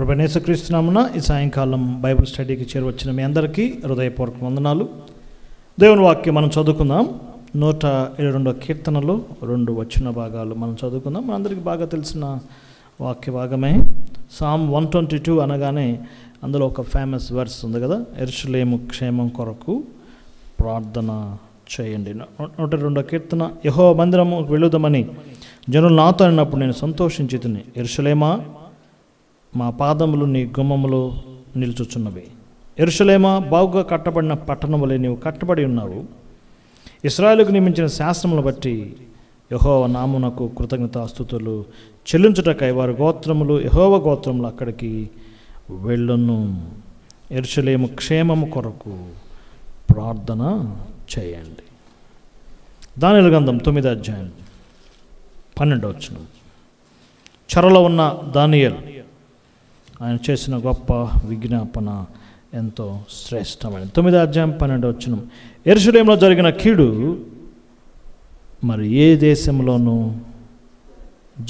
ప్రభువైన యేసుక్రీస్తు నామమున ఈ సాయంకాలం బైబిల్ స్టడీకి చేరువచ్చిన మీ అందరికీ హృదయపూర్వక వందనాలు. దేవుని వాక్యం మనం చదువుకుందాం. 122వ కీర్తనలో 2 వచన భాగాలు మనం చదువుకుందాం. మనందరికీ బాగా తెలిసిన వాక్య భాగమే. సామ్ 122 అనగానే అందులో ఒక ఫేమస్ వర్స్ ఉంది కదా, యెరూషలేము క్షేమం కొరకు ప్రార్థన చేయండి. 122వ కీర్తన. యెహోవా మందిరము వెళ్ళుదామని జనులు నాతో అన్నప్పుడు నేను సంతోషించి తిని, యెరూషలేమా మా పాదములు నీ గుమ్మములో నిలుచుచున్నవి. యెరూషలేమా బాగుగా కట్టబడిన పట్టణములే నీవు కట్టబడి ఉన్నావు. ఇశ్రాయేలుకు నియమించిన శాస్త్రములను బట్టి యెహోవా నామమునకు కృతజ్ఞతాస్తుతులు చెల్లించుటకై వారి గోత్రములు యెహోవా గోత్రములు అక్కడికి వెళ్ళును. యెరూషలేము క్షేమము కొరకు ప్రార్థన చేయండి. దానియేలు గ్రంథం 9వ అధ్యాయం 12వ వచనం. చెరలో ఉన్న దానియేలు ఆయన చేసిన గొప్ప విజ్ఞాపన ఎంతో శ్రేష్టమైనది. 9వ అధ్యాయం 12వ వచనం. యెరూషలేములో జరిగిన కీడు మరి ఏ దేశంలోనూ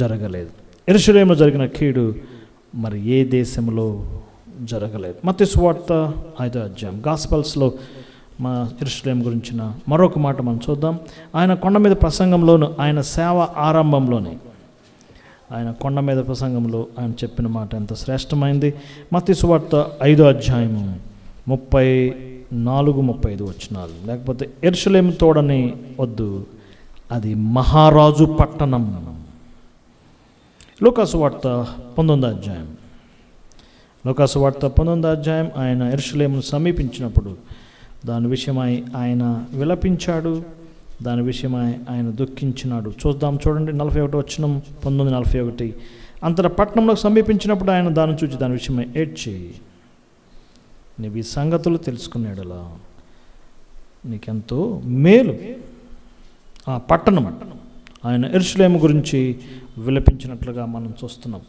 జరగలేదు. యెరూషలేములో జరిగిన కీడు మరి ఏ దేశంలో జరగలేదు. మత్తయి సువార్త 5వ అధ్యాయం గాస్పల్స్లో మా యెరూషలేము గురించిన మరొక మాట మనం చూద్దాం. ఆయన కొండ మీద ప్రసంగంలోను, ఆయన సేవ ఆరంభంలోనే, ఆయన కొండ మీద ప్రసంగంలో ఆయన చెప్పిన మాట ఎంత శ్రేష్టమైంది. మత్తయి సువార్త 5వ అధ్యాయము 34-35 వచనాలు. లేకపోతే యెరూషలేము తోడని వద్దు, అది మహారాజు పట్టణం. లూకాసు వార్త 19వ అధ్యాయం. లూకాసు వార్త 19వ అధ్యాయం. ఆయన యెరూషలేమును సమీపించినప్పుడు దాని విషయమై ఆయన విలపించాడు, దాని విషయమై ఆయన దుఃఖించినాడు. చూద్దాం, చూడండి 41వ వచనం, 19:41. అంతటా పట్టణంలోకి సమీపించినప్పుడు ఆయన దాన్ని చూచి దాని విషయమై ఏడ్చి, నీవు ఈ సంగతులు తెలుసుకునేడలా నీకెంతో మేలు. ఆ పట్టణం ఆయన యెరూషలేము గురించి విలపించినట్లుగా మనం చూస్తున్నాం.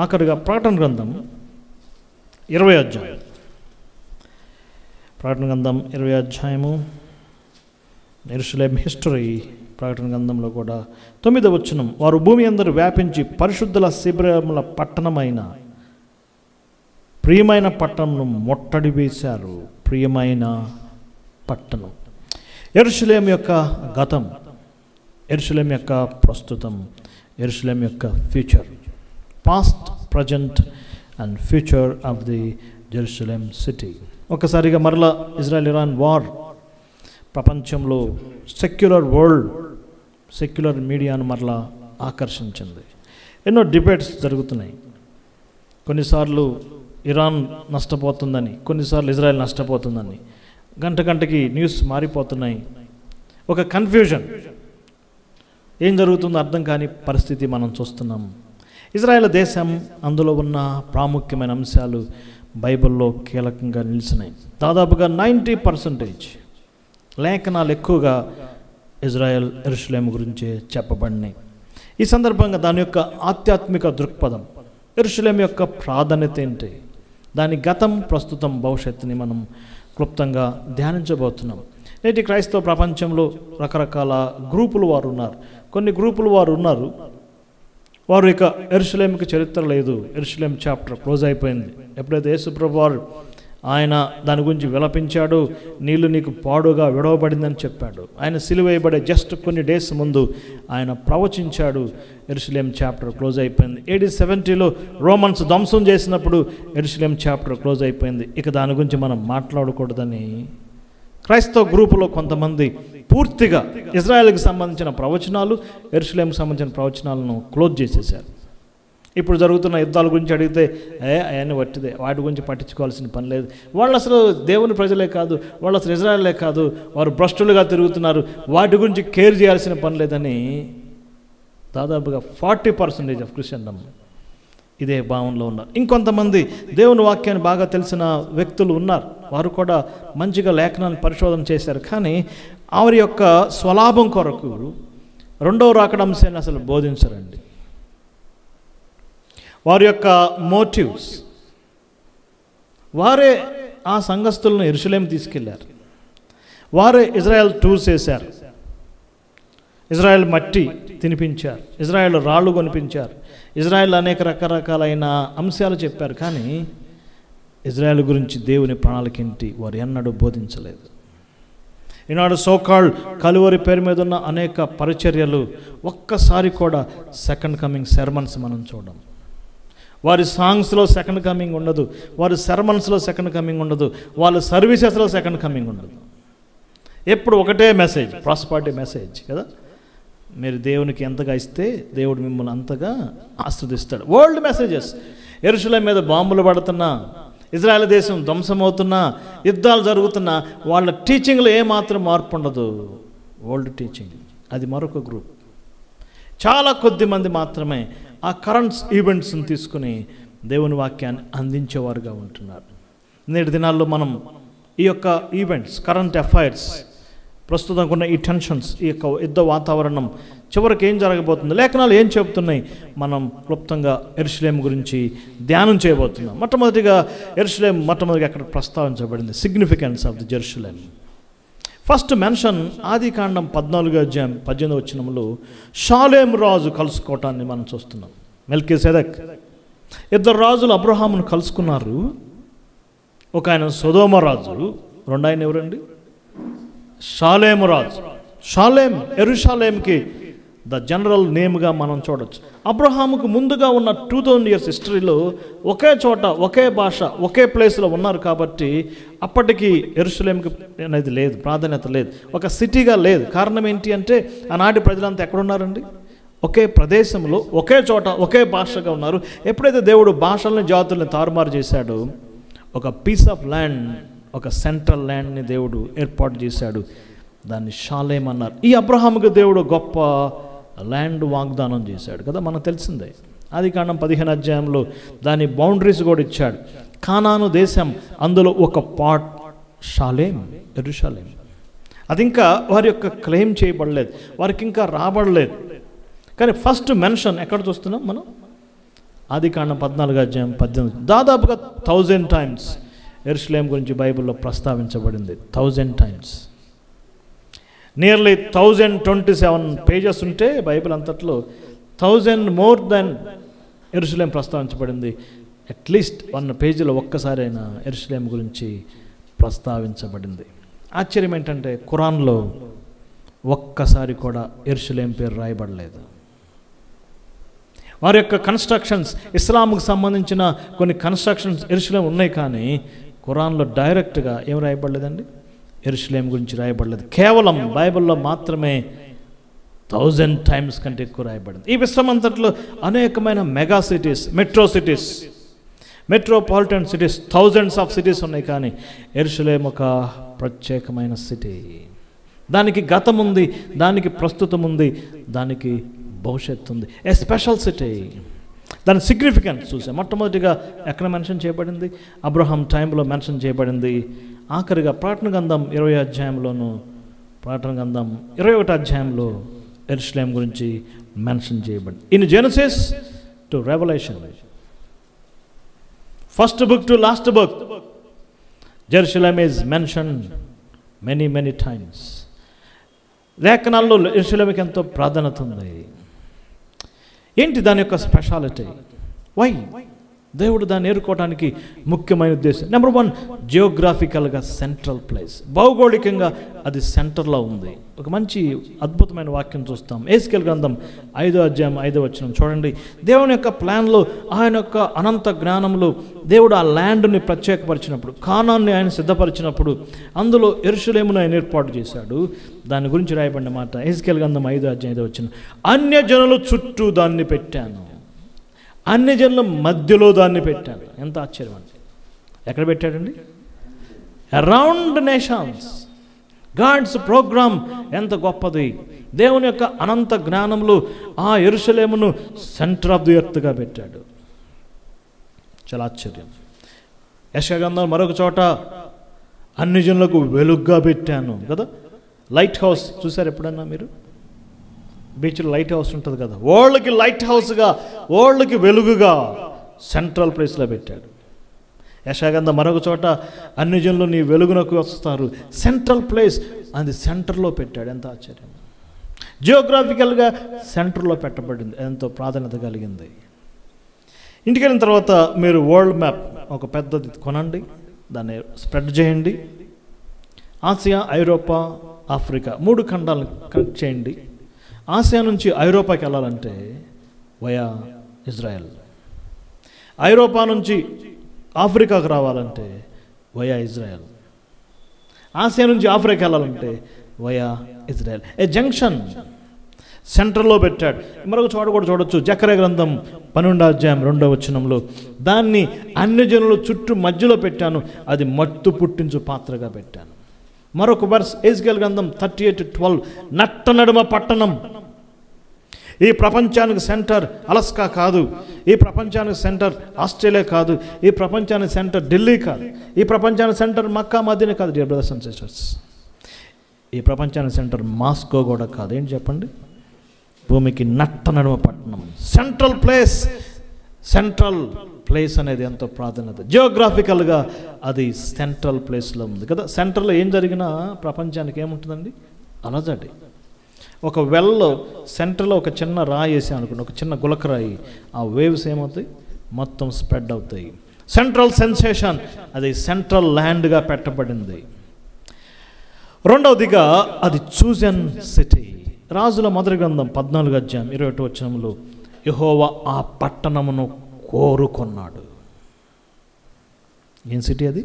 ఆఖరిగా ప్రకటన గ్రంథం 20వ అధ్యాయం. ప్రకటన గ్రంథం 20వ అధ్యాయము. యెరూషలేం హిస్టరీ ప్రకటన గ్రంథంలో కూడా 9వ వచనం. వారు భూమి అందరూ వ్యాపించి పరిశుద్ధుల శిబిరముల పట్టణమైన ప్రియమైన పట్టణంను ముట్టడి వేశారు. ప్రియమైన పట్టణం. యెరూషలేం యొక్క గతం, యెరూషలేం యొక్క ప్రస్తుతం, యెరూషలేం యొక్క future. Past, present and future of the Jerusalem city. ఒకసారిగా మరలా ఇజ్రాయెల్ ఇరాన్ వార్ ప్రపంచంలో సెక్యులర్ వరల్డ్, సెక్యులర్ మీడియాను మరలా ఆకర్షించింది. ఎన్నో డిబేట్స్ జరుగుతున్నాయి. కొన్నిసార్లు ఇరాన్ నష్టపోతుందని, కొన్నిసార్లు ఇజ్రాయెల్ నష్టపోతుందని, గంటకి న్యూస్ మారిపోతున్నాయి. ఒక కన్ఫ్యూజన్, ఏం జరుగుతుందో అర్థం కాని పరిస్థితి మనం చూస్తున్నాం. ఇజ్రాయెల్ దేశం, అందులో ఉన్న ప్రాముఖ్యమైన అంశాలు బైబిల్లో కీలకంగా నిలిచినాయి. దాదాపుగా 90% లేఖనాలు ఎక్కువగా ఇజ్రాయెల్ యెరూషలేము గురించే చెప్పబడినాయి. ఈ సందర్భంగా దాని యొక్క ఆధ్యాత్మిక దృక్పథం, యెరూషలేము యొక్క ప్రాధాన్యత ఏంటి, దాని గతం, ప్రస్తుతం, భవిష్యత్తుని మనం క్లుప్తంగా ధ్యానించబోతున్నాం. నేటి క్రైస్తవ ప్రపంచంలో రకరకాల గ్రూపులు వారు ఉన్నారు. కొన్ని గ్రూపులు వారు ఉన్నారు, వారు ఇక యెరూషలేముకి చరిత్ర లేదు, యెరూషలేం చాప్టర్ క్లోజ్ అయిపోయింది. ఎప్పుడైతే యేసుప్రభు వారు ఆయన దాని గురించి విలపించాడు, నీళ్ళు నీకు పాడుగా విడవబడిందని చెప్పాడు. ఆయన సిలువ వేయబడే జస్ట్ కొన్ని డేస్ ముందు ఆయన ప్రవచించాడు, యెరూషలేం చాప్టర్ క్లోజ్ అయిపోయింది. AD 70లో రోమన్స్ ధ్వంసం చేసినప్పుడు యెరూషలేం చాప్టర్ క్లోజ్ అయిపోయింది. ఇక దాని గురించి మనం మాట్లాడకూడదని క్రైస్తవ గ్రూపులో కొంతమంది పూర్తిగా ఇజ్రాయెల్కి సంబంధించిన ప్రవచనాలు, యెరూషలేంకి సంబంధించిన ప్రవచనాలను క్లోజ్ చేసేశారు. ఇప్పుడు జరుగుతున్న యుద్ధాల గురించి అడిగితే అవన్నీ వట్టిదే, వాటి గురించి పట్టించుకోవాల్సిన పని లేదు, వాళ్ళు అసలు దేవుని ప్రజలే కాదు, వాళ్ళు అసలు ఇజ్రాయెలే కాదు, వారు భ్రష్టులుగా తిరుగుతున్నారు, వాటి గురించి కేర్ చేయాల్సిన పని లేదని దాదాపుగా 40% ఆఫ్ క్రిస్టియన్డమ్ ఇదే భావనలో ఉన్నారు. ఇంకొంతమంది దేవుని వాక్యాన్ని బాగా తెలిసిన వ్యక్తులు ఉన్నారు, వారు కూడా మంచిగా లేఖనాన్ని పరిశోధన చేశారు. కానీ వారి యొక్క స్వలాభం కొరకు రెండవ రాకడ అంశాన్ని అసలు బోధించరండి. వారి యొక్క మోటివ్స్, వారే ఆ సంఘస్థులను యెరూషలేం తీసుకెళ్లారు, వారే ఇజ్రాయెల్ టూర్స్ చేశారు, ఇజ్రాయెల్ మట్టి తినిపించారు, ఇజ్రాయెల్ రాళ్ళు కొనిపించారు, ఇజ్రాయెల్ అనేక రకరకాలైన అంశాలు చెప్పారు, కానీ ఇజ్రాయెల్ గురించి దేవుని ప్రణాళిక ఏంటి వారు ఎన్నడూ బోధించలేదు. ఈనాడు సోకాల్డ్ కలువరి పేరు మీద ఉన్న అనేక పరిచర్యలు ఒక్కసారి కూడా సెకండ్ కమింగ్ సెర్మన్స్ మనం చూడం. వారి సాంగ్స్లో సెకండ్ కమింగ్ ఉండదు, వారి సెర్మన్స్లో సెకండ్ కమింగ్ ఉండదు, వాళ్ళ సర్వీసెస్లో సెకండ్ కమింగ్ ఉండదు. ఎప్పుడు ఒకటే మెసేజ్, ప్రాస్పరిటీ మెసేజ్ కదా. మీరు దేవునికి ఎంతగా ఇస్తే దేవుడు మిమ్మల్ని అంతగా ఆశీర్వదిస్తాడు. World messages. యెరూషలేము మీద బాంబులు పడుతున్నా, ఇజ్రాయెల్ దేశం ధ్వంసమవుతున్నా, యుద్ధాలు జరుగుతున్నా, వాళ్ళ టీచింగ్లో ఏమాత్రం మార్పు ఉండదు. వరల్డ్ టీచింగ్ అది మరొక గ్రూప్. చాలా కొద్ది మంది మాత్రమే ఆ కరెంట్స్ ఈవెంట్స్ని తీసుకుని దేవుని వాక్యాన్ని అందించేవారుగా ఉంటున్నారు. నేటి దినాల్లో మనం ఈ యొక్క ఈవెంట్స్, కరెంట్ అఫైర్స్, ప్రస్తుతం ఉన్న ఈ టెన్షన్స్, ఈ యొక్క యుద్ధ వాతావరణం, చివరికి ఏం జరగబోతుంది, లేఖనాలు ఏం చెబుతున్నాయి, మనం క్లుప్తంగా యెరూషలేము గురించి ధ్యానం చేయబోతున్నాం. మొట్టమొదటిగా యెరూషలేము మొట్టమొదటిగా అక్కడ ప్రస్తావించబడింది, significance of the Jerusalem. First mention ఆదికాండం 14:18 షాలేం రాజు కలుసుకోవటాన్ని మనం చూస్తున్నాం. మెల్కీసెదెక్. ఇద్దరు రాజులు అబ్రహామును కలుసుకున్నారు. ఒక ఆయన సొదొమ రాజు, రెండో ఆయన ఎవరండి? షాలేము రాజు. షాలేం యెరూషలేంకి ద జనరల్ నేమ్గా మనం చూడవచ్చు. అబ్రహాముకు ముందుగా ఉన్న 2000 years హిస్టరీలో ఒకే చోట, ఒకే భాష, ఒకే ప్లేస్లో ఉన్నారు కాబట్టి అప్పటికి యెరూషలేంకి అనేది లేదు, ప్రాధాన్యత లేదు, ఒక సిటీగా లేదు. కారణం ఏంటి అంటే ఆనాటి ప్రజలంతా ఎక్కడున్నారండి? ఒకే ప్రదేశంలో, ఒకే చోట, ఒకే భాషగా ఉన్నారు. ఎప్పుడైతే దేవుడు భాషల్ని, జాతుల్ని తారుమారు చేశాడో ఒక పీస్ ఆఫ్ ల్యాండ్, ఒక సెంట్రల్ ల్యాండ్ని దేవుడు ఏర్పాటు చేశాడు. దాన్ని షాలేం అన్నారు. ఈ అబ్రహాముకు దేవుడు గొప్ప ల్యాండ్ వాగ్దానం చేశాడు కదా, మనకు తెలిసిందే. ఆదికాండం 15 దాని బౌండరీస్ కూడా ఇచ్చాడు. కానాను దేశం, అందులో ఒక పార్ట్ షాలేం, యెరూషలేం. అది ఇంకా వారి యొక్క క్లెయిమ్ చేయబడలేదు, వారికి ఇంకా రాబడలేదు. కానీ ఫస్ట్ మెన్షన్ ఎక్కడ చూస్తున్నాం మనం? ఆదికాండం 14:18. దాదాపుగా 1000 times యెరూషలేం గురించి బైబిల్లో ప్రస్తావించబడింది. 1000 times. నియర్లీ 1027 pages ఉంటే బైబిల్ అంతట్లో 1000 more than యెరూషలేం ప్రస్తావించబడింది. అట్లీస్ట్ 1 పేజీలో ఒక్కసారైనా యెరూషలేం గురించి ప్రస్తావించబడింది. ఆశ్చర్యం ఏంటంటే ఖురాన్లో ఒక్కసారి కూడా యెరూషలేం పేరు రాయబడలేదు. వారి యొక్క కన్స్ట్రక్షన్స్, ఇస్లాంకు సంబంధించిన కొన్ని కన్స్ట్రక్షన్స్ యెరూషలేం ఉన్నాయి, కానీ ఖురాన్లో డైరెక్ట్గా ఏం రాయబడలేదండి? యెరూషలేం గురించి రాయబడలేదు. కేవలం బైబిల్లో మాత్రమే 1000 times కంటే ఎక్కువ రాయబడింది. ఈ విశ్వమంతట్లో అనేకమైన mega cities, metro cities, metropolitan cities, thousands of cities ఉన్నాయి, కానీ యెరూషలేం ఒక ప్రత్యేకమైన సిటీ. దానికి గతం ఉంది, దానికి ప్రస్తుతం ఉంది, దానికి భవిష్యత్తు ఉంది. ఏ స్పెషల్ సిటీ. దాని సిగ్నిఫికెన్స్ చూసాం. మొట్టమొదటిగా ఎక్కడ మెన్షన్ చేయబడింది? అబ్రహాం టైంలో మెన్షన్ చేయబడింది. ఆఖరిగా ప్రకటన గ్రంథం 20 ప్రకటన గ్రంథం 21 యెరూషలేం గురించి మెన్షన్ చేయబడింది. In Genesis to revolution, first book to last book, Jerusalem is mention many times. లేఖనాల్లో యెరూషలేంకి ఎంతో ప్రాధాన్యత ఉంది. ఏంటి దాని యొక్క స్పెషాలిటీ? వై? దేవుడు దాన్ని ఏరుకోవడానికి ముఖ్యమైన ఉద్దేశం. నెంబర్ 1, జియోగ్రాఫికల్గా సెంట్రల్ ప్లేస్. భౌగోళికంగా అది సెంటర్లో ఉంది. ఒక మంచి అద్భుతమైన వాక్యం చూస్తాం. ఎహెజ్కేలు గ్రంథం 5:5 చూడండి. దేవుని యొక్క ప్లాన్లో, ఆయన యొక్క అనంత జ్ఞానంలో దేవుడు ఆ ల్యాండ్ని ప్రత్యేకపరిచినప్పుడు, కానాన్ని ఆయన సిద్ధపరిచినప్పుడు, అందులో యెరూషలేమును ఆయన ఏర్పాటు చేశాడు. దాని గురించి రాయబడిన మాట ఎహెజ్కేలు గ్రంథం 5:5 అన్యజనుల చుట్టూ దాన్ని పెట్టాను, అన్ని జనుల మధ్యలో దాన్ని పెట్టాను. ఎంత ఆశ్చర్యం అండి! ఎక్కడ పెట్టాడండి? Around nations. గాడ్స్ ప్రోగ్రామ్ ఎంత గొప్పది! దేవుని యొక్క అనంత జ్ఞానంలో ఆ యెరూషలేమును సెంటర్ ఆఫ్ ది ఎర్త్గా పెట్టాడు. చాలా ఆశ్చర్యం. యెషయా గ్రంథం మరొక చోట అన్ని జనులకు వెలుగుగా పెట్టాను కదా. లైట్ హౌస్ చూసారు ఎప్పుడన్నా మీరు? బీచ్లో లైట్ హౌస్ ఉంటుంది కదా. వరల్డ్కి లైట్ హౌస్గా, వరల్డ్కి వెలుగుగా సెంట్రల్ ప్లేస్లో పెట్టాడు. యెషయా గ్రంథం మరొక చోట అన్ని జనులు నీ వెలుగునకు వస్తారు, సెంట్రల్ ప్లేస్, అది సెంటర్లో పెట్టాడు. ఎంత ఆశ్చర్యం! జియోగ్రాఫికల్గా సెంటర్లో పెట్టబడింది, ఎంతో ప్రాధాన్యత కలిగింది. ఇంటికి వెళ్ళిన తర్వాత మీరు వరల్డ్ మ్యాప్ ఒక పెద్దది కొనండి, దాన్ని స్ప్రెడ్ చేయండి. ఆసియా, ఐరోపా, ఆఫ్రికా 3 ఖండాలను కనెక్ట్ చేయండి. ఆసియా నుంచి ఐరోపాకి వెళ్ళాలంటే వయా ఇజ్రాయెల్, ఐరోపా నుంచి ఆఫ్రికాకు రావాలంటే వయా ఇజ్రాయెల్, ఆసియా నుంచి ఆఫ్రికా వెళ్ళాలంటే వయా ఇజ్రాయెల్. ఏ జంక్షన్ సెంటర్లో పెట్టాడు. మరొక చోట కూడా చూడొచ్చు, జకర్యా గ్రంథం 12వ అధ్యాయం 2వ వచనంలో, దాన్ని అన్ని జనుల చుట్టూ మధ్యలో పెట్టాను, అది మత్తు పుట్టించు పాత్రగా పెట్టాను. మరొక వర్స్ ఎజ్కేల్ గ్రంథం 38:12, నట్ట నడుమ పట్టణం. ఈ ప్రపంచానికి సెంటర్ అలస్కా కాదు, ఈ ప్రపంచానికి సెంటర్ ఆస్ట్రేలియా కాదు, ఈ ప్రపంచానికి సెంటర్ ఢిల్లీ కాదు, ఈ ప్రపంచానికి సెంటర్ మక్కా మదీనా కాదు. డియర్ బ్రదర్స్ అండ్ సిస్టర్స్, ఈ ప్రపంచానికి సెంటర్ మాస్కో కూడా కాదు. ఏంటి చెప్పండి? భూమికి నట్ట నడుమ పట్టణం, సెంట్రల్ ప్లేస్. సెంట్రల్ ప్లేస్ అనేది ఎంతో ప్రాధాన్యత. జియోగ్రాఫికల్గా అది సెంట్రల్ ప్లేస్లో ఉంది కదా. సెంట్రల్లో ఏం జరిగినా ప్రపంచానికి ఏముంటుందండి? అలజడి. ఒక వెల్లో సెంటర్లో ఒక చిన్న రాయి వేసి అనుకోండి, ఒక చిన్న గులకరాయి, ఆ వేవ్స్ ఏమవుతాయి? మొత్తం స్ప్రెడ్ అవుతాయి. సెంట్రల్ సెన్సేషన్, అది సెంట్రల్ ల్యాండ్గా పెట్టబడింది. రెండవదిగా అది చూజన్ సిటీ. రాజుల మొదటి గ్రంథం 14వ అధ్యాయం 21వ వచనంలో, యెహోవా ఆ పట్టణమును కోరుకున్నాడు. ఏం సిటీ అది?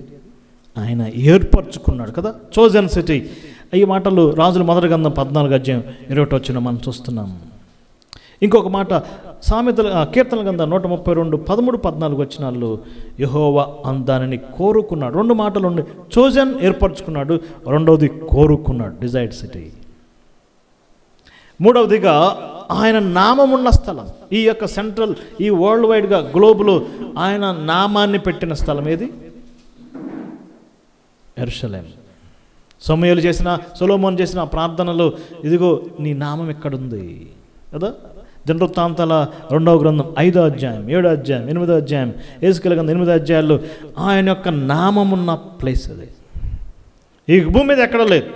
ఆయన ఏర్పరచుకున్నాడు కదా, చోజన్ సిటీ. ఈ మాటలు రాజుల మొదటి గ్రంథం 14వ అధ్యాయం 21వ వచనం మనం చూస్తున్నాం. ఇంకొక మాట సామెతల కీర్తన గ్రంథం 132 13 14 వచనాల్లో, యెహోవా దానిని కోరుకున్నాడు. 2 మాటలు ఉండి, చోజన్ ఏర్పరచుకున్నాడు, రెండవది కోరుకున్నాడు, డిజైర్డ్ సిటీ. మూడవదిగా ఆయన నామమున్న స్థలం. ఈ యొక్క సెంట్రల్, ఈ వరల్డ్ వైడ్గా గ్లోబులో ఆయన నామాన్ని పెట్టిన స్థలం ఏది? యెరూషలేం. సమూయేలు చేసిన, సొలొమోను చేసిన ప్రార్థనలో, ఇదిగో నీ నామం ఎక్కడుంది కదా. దినవృత్తాంతాల 2వ గ్రంథం 5వ అధ్యాయం 7వ అధ్యాయం 8వ అధ్యాయం, ఎజ్కేల్ గ్రంథం 8వ అధ్యాయాల్లో ఆయన యొక్క నామమున్న ప్లేస్ అది. ఈ భూమి మీద ఎక్కడ లేదు.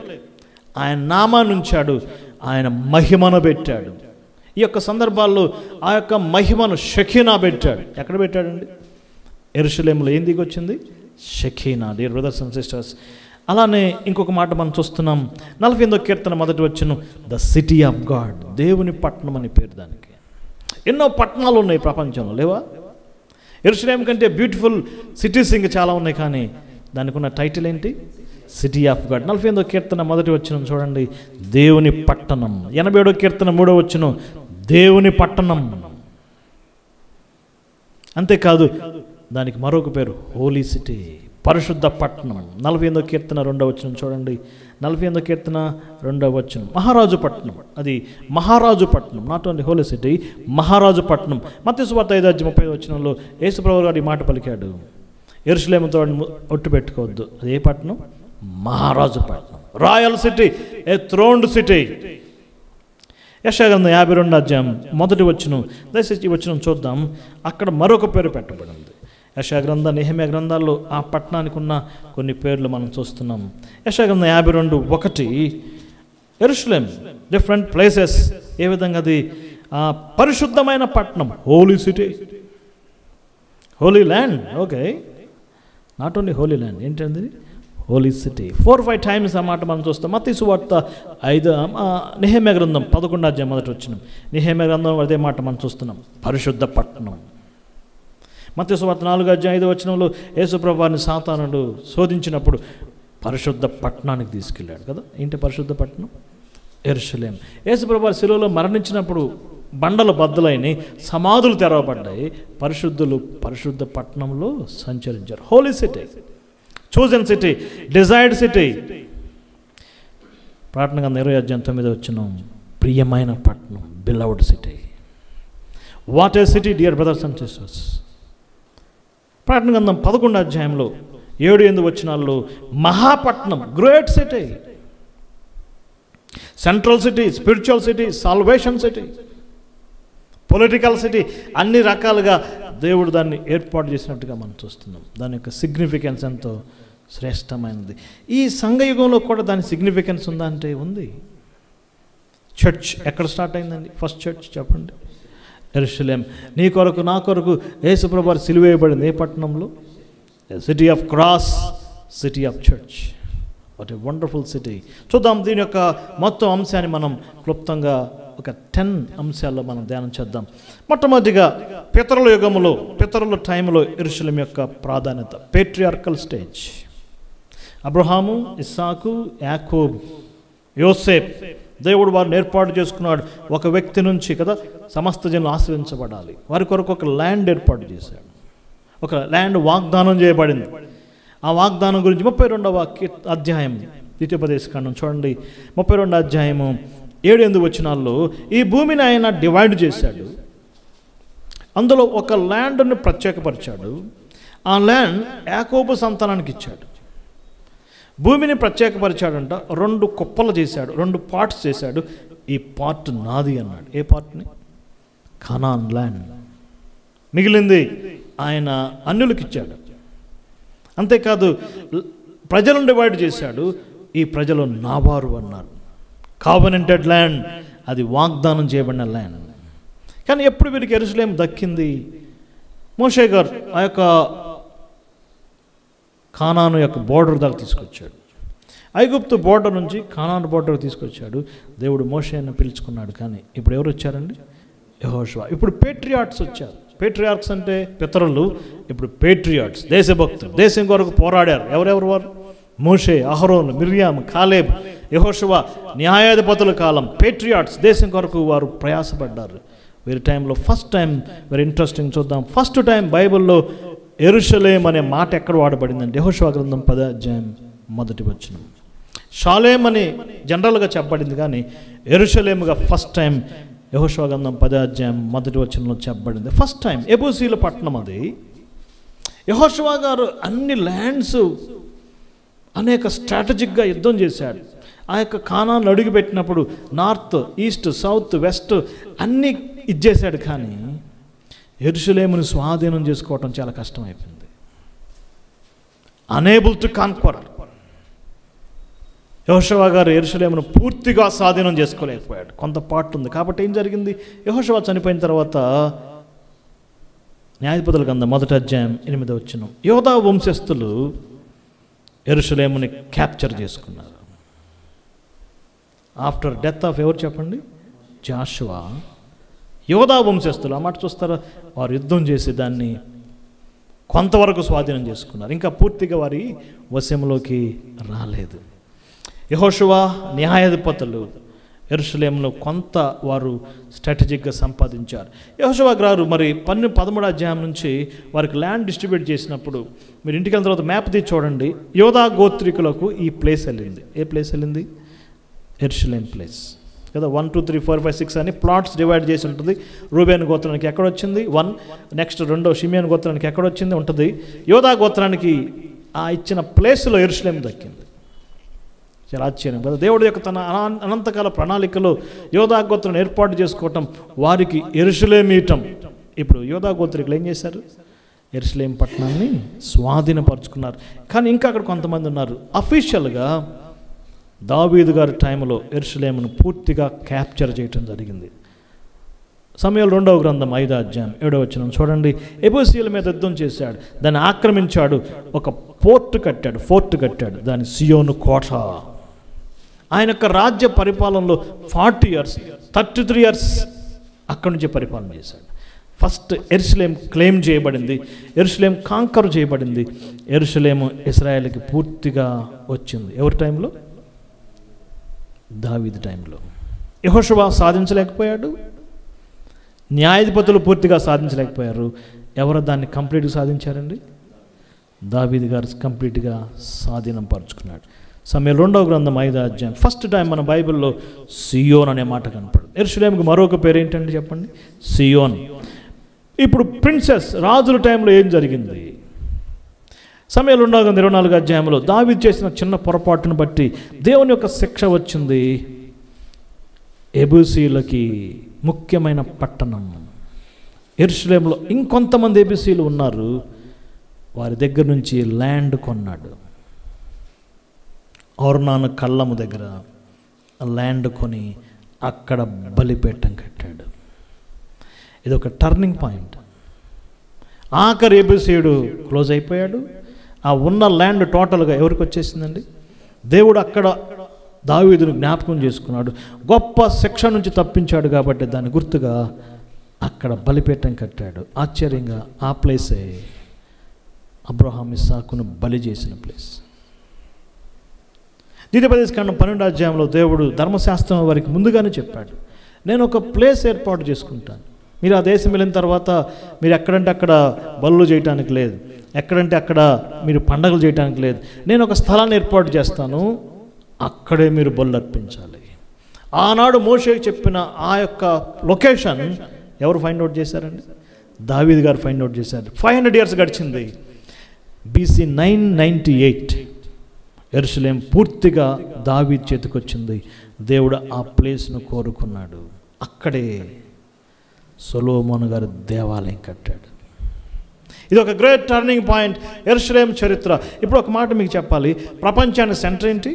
ఆయన నామాన్ని ఉంచాడు, ఆయన మహిమను పెట్టాడు. ఈ యొక్క సందర్భాల్లో ఆ యొక్క మహిమను షకీనా పెట్టాడు. ఎక్కడ పెట్టాడండి? యెరూషలేములో. ఏం దిగి వచ్చింది? Shekinah. Dear brothers and sisters, అలానే ఇంకొక మాట మనం చూస్తున్నాం. 48వ కీర్తన 1వ వచనం, ద సిటీ ఆఫ్ గాడ్, దేవుని పట్టణం అని పేరు దానికి. ఎన్నో పట్టణాలు ఉన్నాయి ప్రపంచంలో, లేవా? యెరూషలేం కంటే బ్యూటిఫుల్ సిటీస్ ఇంకా చాలా ఉన్నాయి, కానీ దానికి ఉన్న టైటిల్ ఏంటి? City of God. 48వ కీర్తన 1వ వచనం చూడండి, దేవుని పట్టణం. 87వ కీర్తన 3వ వచనం, దేవుని పట్టణం. అంతేకాదు, దానికి మరొక పేరు హోలీ సిటీ, పరిశుద్ధ పట్టణం. 48వ కీర్తన 2వ వచనం చూడండి, 48వ కీర్తన 2వ వచనం, మహారాజు పట్టణం. అది మహారాజు పట్టణం, నాట్ ఓన్లీ హోలీ సిటీ, మహారాజు పట్టణం. మత్తయి సువార్త 5:35 వచనంలో యేసుప్రభువు గారు ఈ మాట పలికాడు, యెరూషలేముతో ఒట్టు పెట్టుకోవద్దు. అది ఏ పట్టణం? మహారాజు పట్టణం, రాయల్ సిటీ, ఏ థ్రోన్డ్ సిటీ. యెషయా గ్రంథం 52వ అధ్యాయం 1వ వచనం, దయచేసి ఈ వచనం చూద్దాం. అక్కడ మరొక పేరు పెట్టబడింది. యెషయా గ్రంథం, నెహెమ్యా గ్రంథాల్లో ఆ పట్టణానికి ఉన్న కొన్ని పేర్లు మనం చూస్తున్నాం. యెషయా గ్రంథం 52:1, యెరూషలేం, డిఫరెంట్ ప్లేసెస్. ఏ విధంగా అది పరిశుద్ధమైన పట్టణం, holy city, holy land. Okay, not only holy land, ఏంటండి? Holy city. 4-5 టైమ్స్ ఆ మాట మనం చూస్తాం. మత్తయి సువార్త 5, నెహెమ్యా గ్రంథం 11వ అధ్యాయం 1వ వచనం, నెహెమ్యా గ్రంథం అదే మాట మనం చూస్తున్నాం, పరిశుద్ధ పట్టణం. మత్తయి సువార్త 4వ అధ్యాయం 5వ వచనంలో యేసుప్రభువుని సాతానుడు శోధించినప్పుడు పరిశుద్ధ పట్టణానికి తీసుకెళ్ళాడు కదా. ఏంటి పరిశుద్ధ పట్టణం? యెరూషలేం. యేసుప్రభువు శిలువలో మరణించినప్పుడు బండలు బద్దలైన, సమాధులు తెరవబడ్డాయి. పరిశుద్ధులు పరిశుద్ధ పట్టణంలో సంచరించారు. Holy city, chosen city, desired city. ప్రకటన గ్రంథం 20వ అధ్యాయం 9వ వచనం, ప్రియమైన పట్టణం, beloved city. What a city, dear brothers and sisters. ప్రకటన గ్రంథం 11వ అధ్యాయంలో 7-8 వచనాల్లో మహాపట్నం, great city, central city, spiritual city, salvation city, political city. అన్ని రకాలుగా దేవుడు దాన్ని ఏర్పాటు చేసినట్టుగా మనం చూస్తున్నాం. దాని యొక్క సిగ్నిఫికెన్స్ ఎంతో శ్రేష్టమైనది. ఈ సంఘయుగంలో కూడా దాని సిగ్నిఫికెన్స్ ఉందా అంటే ఉంది. చర్చ్ ఎక్కడ స్టార్ట్ అయిందండి? ఫస్ట్ చర్చ్ చెప్పండి. యెరూషలేం నీ కొరకు నా కొరకు యేసుప్రభు వారు సిలువ వేయబడింది ఏ పట్టణంలో? City of cross, city of church. What a wonderful city. చూద్దాం దీని యొక్క మొత్తం అంశాన్ని మనం క్లుప్తంగా ఒక 10 అంశాల్లో మనం ధ్యానం చేద్దాం. మొట్టమొదటిగా పితరుల యుగములో, పితరుల టైంలో యెరూషలేం యొక్క ప్రాధాన్యత. Patriarchal stage. అబ్రహాము, ఇస్సాకు, యాకోబు, యోసేపు, దేవుడు వారిని ఏర్పాటు చేసుకున్నాడు. ఒక వ్యక్తి నుంచి కదా సమస్త జనులు ఆశ్రయించబడాలి. వారి కొరకు ఒక ల్యాండ్ ఏర్పాటు చేశాడు. ఒక ల్యాండ్ వాగ్దానం చేయబడింది. ఆ వాగ్దానం గురించి 32వ అధ్యాయం ద్వితీయోపదేశకాండం చూడండి. 32వ అధ్యాయము 7-8 వచనాల్లో ఈ భూమిని ఆయన డివైడ్ చేశాడు. అందులో ఒక ల్యాండ్ని ప్రత్యేకపరిచాడు. ఆ ల్యాండ్ యాకోబు సంతానానికి ఇచ్చాడు. భూమిని ప్రత్యేకపరిచాడంట. 2 కుప్పలు చేశాడు, 2 పార్ట్స్ చేశాడు. ఈ పార్ట్ నాది అన్నాడు. ఏ పార్ట్ని? Canaan land. మిగిలింది ఆయన అన్యులకు ఇచ్చాడు. అంతేకాదు ప్రజలను డివైడ్ చేశాడు. ఈ ప్రజలు నావారు అన్నారు. కావెనెంటెడ్ ల్యాండ్, అది వాగ్దానం చేయబడిన ల్యాండ్. కానీ ఎప్పుడు వీరికి యెరూషలేం దక్కింది? మోషే గారు ఆ యొక్క కానాను యొక్క బోర్డర్ దాకా తీసుకొచ్చాడు. ఐగుప్తు బోర్డర్ నుంచి కానాను బోర్డర్ తీసుకొచ్చాడు. దేవుడు మోషేను పిలుచుకున్నాడు. కానీ ఇప్పుడు ఎవరు వచ్చారండి? యెహోషువ. ఇప్పుడు పేట్రియాట్స్ వచ్చారు. పేట్రియార్క్స్ అంటే పితరులు. ఇప్పుడు పేట్రియాట్స్, దేశభక్తులు, దేశం కొరకు పోరాడారు. ఎవరెవరు వారు? మోషే, అహరోను, మిర్యాము, కాలేబ్, యెహోషువ, న్యాయాధిపతుల కాలం. పేట్రియాట్స్, దేశం కొరకు వారు ప్రయాసపడ్డారు. వీరి టైంలో ఫస్ట్ టైం, వెరీ ఇంట్రెస్టింగ్ చూద్దాం. ఫస్ట్ టైం బైబిల్లో యెరూషలేం అనే మాట ఎక్కడ వాడబడిందంటే యెహోషువ గ్రంథం 10వ అధ్యాయం 1వ వచనం. షాలేం అని జనరల్గా చెప్పబడింది, కానీ యెరూషలేముగా ఫస్ట్ టైం యెహోషువ గ్రంథం 10వ అధ్యాయం 1వ వచనంలో చెప్పబడింది. ఫస్ట్ టైం ఎబూసీల పట్టణం అది. యెహోషువ గారు అన్ని ల్యాండ్స్ అనేక స్ట్రాటజిక్గా యుద్ధం చేశాడు. ఆ యొక్క కానాన్ని అడుగుపెట్టినప్పుడు నార్త్, ఈస్ట్, సౌత్, వెస్ట్ అన్నీ ఇచ్చేశాడు. కానీ యెరూషలేమును స్వాధీనం చేసుకోవటం చాలా కష్టమైపోయింది. Unable to conquer. యెహోషువ గారు యెరూషలేమును పూర్తిగా స్వాధీనం చేసుకోలేకపోయాడు. కొంత పార్ట్ ఉంది. కాబట్టి ఏం జరిగింది? యెహోషువ చనిపోయిన తర్వాత న్యాయాధిపతుల గ్రంథం 1వ అధ్యాయం 8వ వచనం, యోధా వంశస్థులు యెరూషలేముని క్యాప్చర్ చేసుకున్నారు. ఆఫ్టర్ డెత్ ఆఫ్ ఎవరు చెప్పండి? జాషువా. యోధా వంశస్థులు ఆ మాట చూస్తారా? వారు యుద్ధం చేసి దాన్ని కొంతవరకు స్వాధీనం చేసుకున్నారు. ఇంకా పూర్తిగా వారి వశంలోకి రాలేదు. యెహోషువ, న్యాయాధిపతులు యెరూషలేంలో కొంత వారు స్ట్రాటజిక్గా సంపాదించారు. యెహోషువ గారు మరి 13వ అధ్యాయం నుంచి వారికి ల్యాండ్ డిస్ట్రిబ్యూట్ చేసినప్పుడు మీరు ఇంటికి వెళ్ళిన తర్వాత మ్యాప్ తీసి చూడండి. యోధా గోత్రికులకు ఈ ప్లేస్ వెళ్ళింది. ఏ ప్లేస్ వెళ్ళింది? యెరూషలేం ప్లేస్ కదా. 1, 2, 3, 4, 5, 6 అని ప్లాట్స్ డివైడ్ చేసి ఉంటుంది. రూబేన్ గోత్రానికి ఎక్కడ వచ్చింది? 1. నెక్స్ట్ 2 షిమియోన్ గోత్రానికి ఎక్కడ వచ్చింది ఉంటుంది. యోధా గోత్రానికి ఆ ఇచ్చిన ప్లేస్లో యెరూషలేం దక్కింది. చాలా ఆశ్చర్యం కదా. దేవుడు యొక్క తన అనంతకాల ప్రణాళికలో యోధా గోత్రం ఏర్పాటు చేసుకోవటం, వారికి యెరూషలేం ఇవ్వటం. ఇప్పుడు యోధా గోత్రికులు ఏం చేశారు? యెరూషలేం పట్టణాన్ని స్వాధీనపరుచుకున్నారు. కానీ ఇంకా అక్కడ కొంతమంది ఉన్నారు. అఫీషియల్గా దావీదు గారి టైంలో యెరూషలేమును పూర్తిగా క్యాప్చర్ చేయటం జరిగింది. సమూయేలు 2వ గ్రంథం 5వ అధ్యాయం 7వ వచనం చూడండి. ఎబూసీయుల మీద యుద్ధం చేశాడు, దాన్ని ఆక్రమించాడు, ఒక ఫోర్ట్ కట్టాడు, దాని సియోను కోట. ఆయన యొక్క రాజ్య పరిపాలనలో 40 years, 33 years అక్కడి నుంచి పరిపాలన చేశాడు. ఫస్ట్ యెరూషలేం క్లెయిమ్ చేయబడింది, యెరూషలేం కాంకర్ చేయబడింది, యెరూషలేము ఇశ్రాయేలుకి పూర్తిగా వచ్చింది. ఎవరి టైంలో? దావీదు టైంలో. యెహోషువ సాధించలేకపోయాడు, న్యాయాధిపతులు పూర్తిగా సాధించలేకపోయారు. ఎవరు దాన్ని కంప్లీట్గా సాధించారండి? దావీదు గారు కంప్లీట్గా స్వాధీనం పరుచుకున్నాడు. సమూయేలు 2వ గ్రంథం 5వ అధ్యాయం. ఫస్ట్ టైం మన బైబిల్లో సియోన్ అనే మాట కనపడదు. యెరూషలేంకి మరొక పేరు ఏంటంటే చెప్పండి? సియోన్. ఇప్పుడు ప్రిన్సెస్, రాజుల టైంలో ఏం జరిగింది? సమూయేలు 2వ గ్రంథం 24వ అధ్యాయంలో దావీదు చేసిన చిన్న పొరపాటును బట్టి దేవుని యొక్క శిక్ష వచ్చింది. ఎబూసీలకి ముఖ్యమైన పట్టణం యెరూషలేంలో ఇంకొంతమంది ఎబూసీలు ఉన్నారు. వారి దగ్గర నుంచి ల్యాండ్ కొన్నాడు. ఒర్నాను కళ్ళము దగ్గర ల్యాండ్ కొని అక్కడ బలిపీఠం కట్టాడు. ఇది ఒక టర్నింగ్ పాయింట్. ఆఖరి ఎబిసీడు క్లోజ్ అయిపోయాడు. ఆ ఉన్న ల్యాండ్ టోటల్గా ఎవరికి వచ్చేసిందండి? దేవుడు అక్కడ దావీదును జ్ఞాపకం చేసుకున్నాడు. గొప్ప శిక్ష నుంచి తప్పించాడు కాబట్టి దాని గుర్తుగా అక్కడ బలిపీఠం కట్టాడు. ఆశ్చర్యంగా ఆ ప్లేసే అబ్రహాం ఇస్సాకును బలి చేసిన ప్లేస్. ద్వితీయోపదేశకాండం 12వ అధ్యాయంలో దేవుడు ధర్మశాస్త్రం వారికి ముందుగానే చెప్పాడు, నేను ఒక ప్లేస్ ఏర్పాటు చేసుకుంటాను. మీరు ఆ దేశం వెళ్ళిన తర్వాత మీరు ఎక్కడంటే అక్కడ బలులు చేయటానికి లేదు, ఎక్కడంటే అక్కడ మీరు పండగలు చేయటానికి లేదు. నేను ఒక స్థలాన్ని ఏర్పాటు చేస్తాను, అక్కడే మీరు బలు అర్పించాలి. ఆనాడు మోషేకి చెప్పిన ఆ యొక్క లొకేషన్ ఎవరు ఫైండ్ అవుట్ చేశారండి? దావీదు గారు ఫైండ్ అవుట్ చేశారు. 500 years గడిచింది. BC 998 యెరూషలేం పూర్తిగా దావీదు చేతికొచ్చింది. దేవుడు ఆ ప్లేస్ను కోరుకున్నాడు. అక్కడే సొలొమోను గారు దేవాలయం కట్టాడు. ఇది ఒక గ్రేట్ టర్నింగ్ పాయింట్ యెరూషలేం చరిత్ర. ఇప్పుడు ఒక మాట మీకు చెప్పాలి, ప్రపంచానికి సెంటర్ ఏంటి?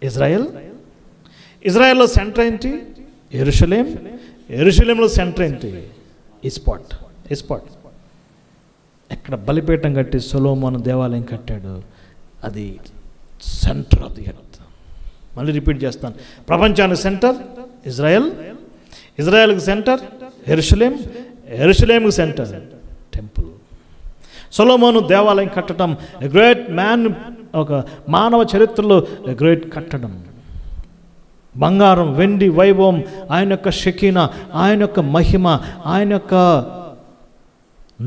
ఇజ్రాయెల్. ఇజ్రాయెల్లో సెంటర్ ఏంటి? యెరూషలేం. యెరూషలేంలో సెంటర్ ఏంటి? ఇస్పాట్. ఎక్కడ బలిపీఠం కట్టి సొలొమోను దేవాలయం కట్టాడు, అది సెంటర్ ఆఫ్ ది ఎర్త్. మళ్ళీ రిపీట్ చేస్తాను, ప్రపంచానికి సెంటర్ ఇజ్రాయెల్, ఇజ్రాయెల్కి సెంటర్ యెరూషలేం, యెరూషలేంకి సెంటర్ టెంపుల్. సొలొమోను దేవాలయం కట్టడం ఎ గ్రేట్ మ్యాన్, ఒక మానవ చరిత్రలో ఎ గ్రేట్ కట్టడం. బంగారం, వెండి వైభవం, ఆయన యొక్క షకీనా, ఆయన యొక్క మహిమ, ఆయన యొక్క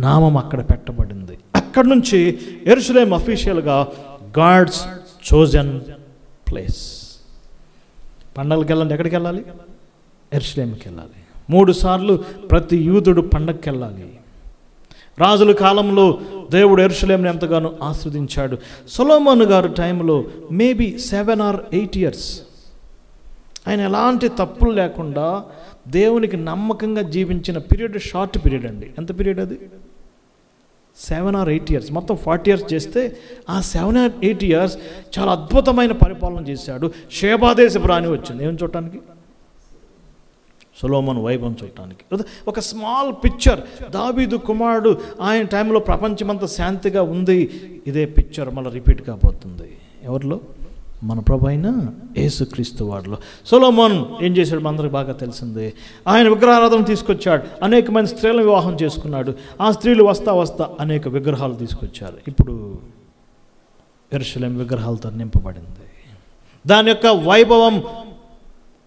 నామం అక్కడ పెట్టబడింది. అక్కడ నుంచి యెరూషలేం అఫీషియల్గా గాడ్స్ చోజన్ ప్లేస్. పండగలకు వెళ్ళాలి, ఎక్కడికి వెళ్ళాలి? యెరూషలేంకి వెళ్ళాలి. 3 సార్లు ప్రతి యూదుడు పండగకి వెళ్ళాలి. రాజుల కాలంలో దేవుడు యెరూషలేంని ఎంతగానో ఆస్వాదించాడు. సొలొమోను గారు టైంలో మేబీ 7 or 8 years ఆయన ఎలాంటి తప్పులు లేకుండా దేవునికి నమ్మకంగా జీవించిన పీరియడ్ షార్ట్ పీరియడ్ అండి. ఎంత పీరియడ్ అది? 7 or 8 years. మొత్తం 40 years చేస్తే ఆ 7 or 8 years చాలా అద్భుతమైన పరిపాలన చేశాడు. షేబాదేశపు రాణి వచ్చింది ఏం చూడటానికి? సొలొమోను వైభవం చూడటానికి. ఒక స్మాల్ పిక్చర్. దావీదు కుమారుడు ఆయన టైంలో ప్రపంచమంతా శాంతిగా ఉంది. ఇదే పిక్చర్ మళ్ళీ రిపీట్ కాబోతుంది. ఎవరిలో? మన ప్రభు అయిన యేసుక్రీస్తు వారిలో. సొలొమోన్ ఏం చేశాడు మనందరికి బాగా తెలిసిందే. ఆయన విగ్రహారాధన తీసుకొచ్చాడు. అనేకమైన స్త్రీలను వివాహం చేసుకున్నాడు. ఆ స్త్రీలు వస్తా అనేక విగ్రహాలు తీసుకొచ్చారు. ఇప్పుడు యెరూషలేం విగ్రహాలతో నింపబడింది. దాని యొక్క వైభవం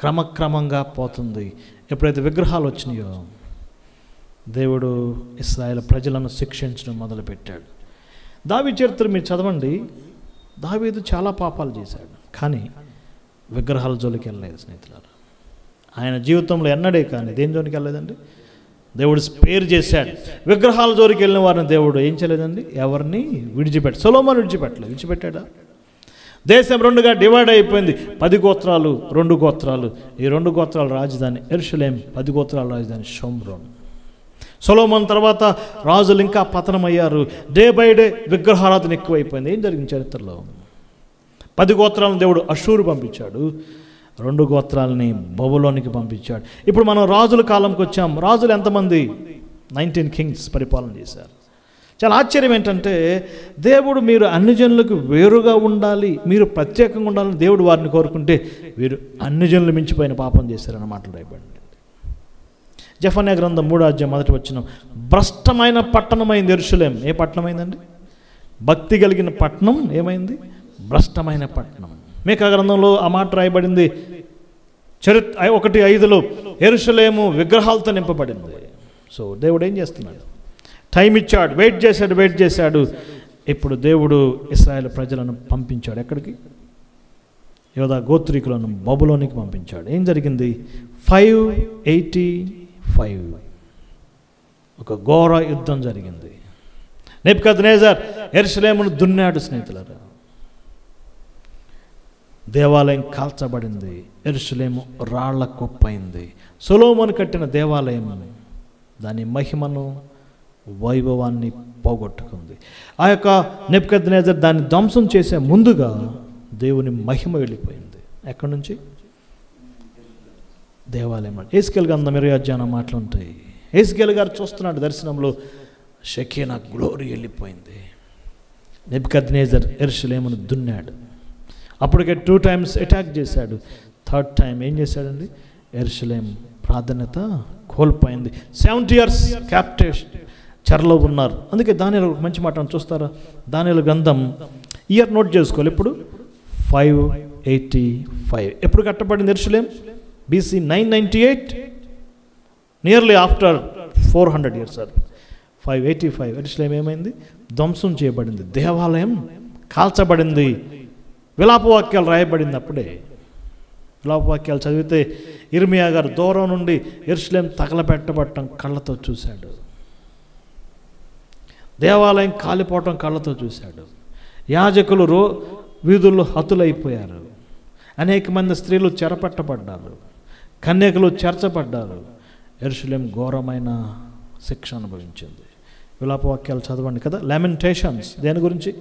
క్రమక్రమంగా పోతుంది. ఎప్పుడైతే విగ్రహాలు వచ్చినాయో దేవుడు ఇశ్రాయేలు ప్రజలను శిక్షించడం మొదలుపెట్టాడు. దావీదు చరిత్ర మీరు చదవండి. దావీదు చాలా పాపాలు చేశాడు, కానీ విగ్రహాల జోలికి వెళ్ళలేదు స్నేహితులారా. ఆయన జీవితంలో ఎన్నడే కానీ దేని జోలికి వెళ్ళలేదండి. దేవుడు స్పేర్ చేశాడు. విగ్రహాల జోలికి వెళ్ళిన వారిని దేవుడు ఏం చేయలేదండి, ఎవరిని విడిచిపెట్టాడు. సొలొమోను విడిచిపెట్టలేదు. విడిచిపెట్టాడా? దేశం 2గా డివైడ్ అయిపోయింది. 10 గోత్రాలు, 2 గోత్రాలు. ఈ 2 గోత్రాల రాజధాని యెరూషలేం, 10 గోత్రాల రాజధాని షోమ్రోన్. సొలొమోన్ తర్వాత రాజులు ఇంకా పతనమయ్యారు. డే బై డే విగ్రహారాధన ఎక్కువైపోయింది. ఏం జరిగింది చరిత్రలో? 10 గోత్రాలను దేవుడు అషూరు పంపించాడు, 2 గోత్రాలని బబులోనికి పంపించాడు. ఇప్పుడు మనం రాజుల కాలంకి వచ్చాం. రాజులు ఎంతమంది? 19 kings పరిపాలన చేశారు. చాలా ఆశ్చర్యం ఏంటంటే దేవుడు మీరు అన్ని జనులకు వేరుగా ఉండాలి, మీరు ప్రత్యేకంగా ఉండాలని దేవుడు వారిని కోరుకుంటే వీరు అన్ని జనులు మించిపోయిన పాపం చేశారన్న మాటలు రాయబడింది. జెఫన్యా గ్రంథం 3వ అధ్యాయం 1వ వచనం, భ్రష్టమైన పట్టణమైంది యెరూషలేం. ఏ పట్టణమైందండి? భక్తి కలిగిన పట్టణం ఏమైంది? భ్రష్టమైన పట్టణం. మీకా గ్రంథంలో ఆ మాట రాయబడింది. 1:5 యెరూషలేము విగ్రహాలతో నింపబడింది. సో దేవుడు ఏం చేస్తున్నాడు? టైం ఇచ్చాడు, వెయిట్ చేశాడు. ఇప్పుడు దేవుడు ఇశ్రాయేలు ప్రజలను పంపించాడు. ఎక్కడికి? యోధా గోత్రికులను బబులోనికి పంపించాడు. ఏం జరిగింది? 585 ఒక ఘోర యుద్ధం జరిగింది. నెబుకద్నెజర్ యెరూషలేమును దున్నాడు స్నేహితులారా. దేవాలయం కాల్చబడింది. యెరూషలేము రాళ్ల కుప్పైంది. సొలొమోను కట్టిన దేవాలయం దాని మహిమను, వైభవాన్ని పోగొట్టుకుంది. ఆ యొక్క నెబుకద్నెజర్ దాన్ని ధ్వంసం చేసే ముందుగా దేవుని మహిమ వెళ్ళిపోయింది. ఎక్కడి నుంచి? దేవాలయం. హెస్కేలు గ్రంథం 20వ అధ్యాయం మాటలు ఉంటాయి. హెస్కేలు గారు చూస్తున్నాడు దర్శనంలో, షెకీనా గ్లోరీ వెళ్ళిపోయింది. నెబుకద్నెజర్ యెరూషలేమును దున్నాడు. అప్పటికే 2 times అటాక్ చేశాడు. 3rd time ఏం చేశాడండి? యెరూషలేం ప్రాధాన్యత కోల్పోయింది. 70 years క్యాప్టివ్ చెరలో ఉన్నారు. అందుకే దానియేలు మంచి మాట చూస్తారా? దానియేలు గ్రంథం ఇయర్ నోట్ చేసుకోవాలి. ఇప్పుడు 585 ఎప్పుడు కట్టబడింది యెరూషలేం? BC 998, nearly after 400 years. 585 యెరూషలేం ఏమైంది? ధ్వంసం చేయబడింది. దేవాలయం కాల్చబడింది. విలాపవాక్యాలు రాయబడింది. అప్పుడే విలాపవాక్యాలు చదివితే ఇర్మియా గారు దూరం నుండి యెరూషలేం తగలబెట్టబడటం కళ్ళతో చూశాడు. దేవాలయం కాలిపోవటం కళ్ళతో చూశాడు. యాజకులు వీధుల్లో హతులైపోయారు. అనేక మంది స్త్రీలు చెరపట్టబడ్డారు. కన్యకలు చేర్చబడ్డారు. యెరూషలేం ఘోరమైన శిక్ష అనుభవించింది. విలాపవాక్యాలు చదవండి కదా. లామెంటేషన్స్ దేని గురించి?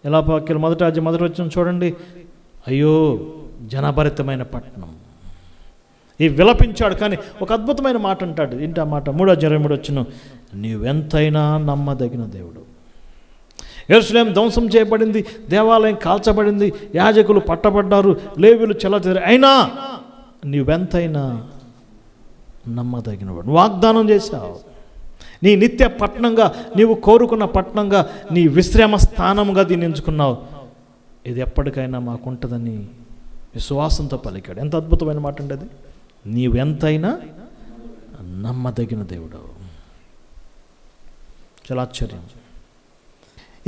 విలాపవాక్యాలు 1వ అధ్యాయం 1వ వచనం చూడండి. అయ్యో జనభరితమైన పట్టణం. ఈ విలపించాడు. కానీ ఒక అద్భుతమైన మాట అంటాడు. ఏంటి ఆ మాట? 3వ అధ్యాయం 23వ వచనం, నీవెంతైనా నమ్మదగిన దేవుడు. యెరూషలేం ధ్వంసం చేయబడింది. దేవాలయం కాల్చబడింది. యాజకులు పట్టబడ్డారు. లేవీయులు చెల్లచెదరు. అయినా నీవెంతైనా నమ్మదగినవాడు. వాగ్దానం చేశావు. నీ నిత్య పట్టణంగా, నీవు కోరుకున్న పట్టణంగా, నీ విశ్రమ స్థానంగా దీన్ని ఎంచుకున్నావు. ఇది ఎప్పటికైనా మాకుంటుందని విశ్వాసంతో పలికాడు. ఎంత అద్భుతమైన మాట అండి అది. నీవెంతైనా నమ్మదగిన దేవుడు. చాలా ఆశ్చర్యం.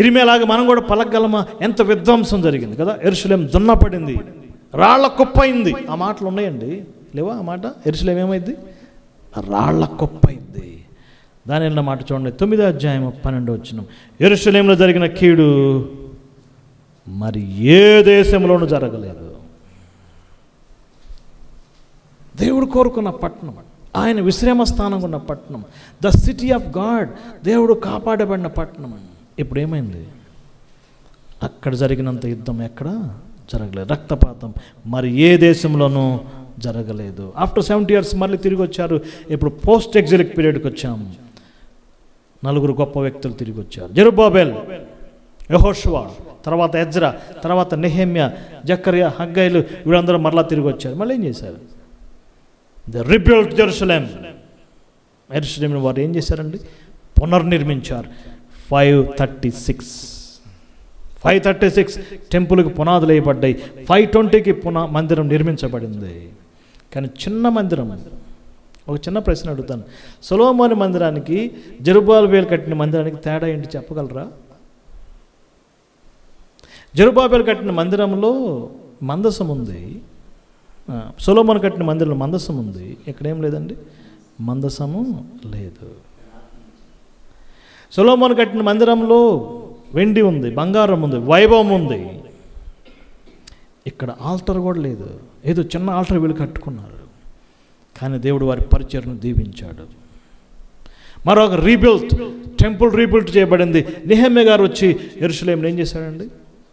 ఇరిమియాలాగా మనం కూడా పలకగలమా? ఎంత విధ్వంసం జరిగింది కదా. యెరూషలేం దున్నపడింది, రాళ్ల కుప్పయింది. ఆ మాటలు ఉన్నాయండి, లేవా? ఆ మాట యెరూషలేం ఏమైంది? రాళ్ల కుప్పయింది. దానియేలు మాట చూడండి, 9వ అధ్యాయం 12వ వచనం. యెరూషలేంలో జరిగిన కీడు మరి ఏ దేశంలోనూ జరగలేదు. దేవుడు కోరుకున్న పట్టణం, ఆయన విశ్రమ స్థానం ఉన్న పట్టణం, ద సిటీ ఆఫ్ గాడ్, దేవుడు కాపాడబడిన పట్టణం. ఇప్పుడు ఏమైంది? అక్కడ జరిగినంత యుద్ధం ఎక్కడ జరగలేదు. రక్తపాతం మరి ఏ దేశంలోనూ జరగలేదు. ఆఫ్టర్ 70 years మళ్ళీ తిరిగి వచ్చారు. ఇప్పుడు పోస్ట్ ఎగ్జిలిక్ పీరియడ్కి వచ్చాము. 4 గొప్ప వ్యక్తులు తిరిగి వచ్చారు. జెరుబ్బాబెల్, యెహోషువ, తర్వాత ఎజ్రా, తర్వాత నెహెమ్యా, జకర్యా, హగ్గైలు, వీళ్ళందరూ మరలా తిరిగి వచ్చారు. మళ్ళీ ఏం చేశారు? The రిబిల్ట్ Jerusalem. యెరూషలేంని వారు ఏం చేశారండి? పునర్నిర్మించారు. 536 టెంపుల్కి పునాదులు వేయబడ్డాయి. 520కి మందిరం నిర్మించబడింది. కానీ చిన్న మందిరం. ఒక చిన్న ప్రశ్న అడుగుతాను. సొలొమోను మందిరానికి జెరుబ్బాబెలు కట్టిన మందిరానికి తేడా ఏంటి చెప్పగలరా? జెరుబ్బాబెలు కట్టిన మందిరంలో మందసం ఉంది. సొలొమోను కట్టిన మందిరంలో మందసం ఉంది. ఇక్కడేం లేదండి, మందసము లేదు. సొలొమోను కట్టిన మందిరంలో వెండి ఉంది, బంగారం ఉంది, వైభవం ఉంది. ఇక్కడ ఆల్టర్ కూడా లేదు. ఏదో చిన్న ఆల్టర్ వీళ్ళు కట్టుకున్నారు. కానీ దేవుడు వారి పరిచర్ను దీవించాడు. మరొక రీబిల్ట్, టెంపుల్ రీబిల్ట్ చేయబడింది. నెహెమ్యా గారు వచ్చి యెరూషలేంలో ఏం చేశాడండి?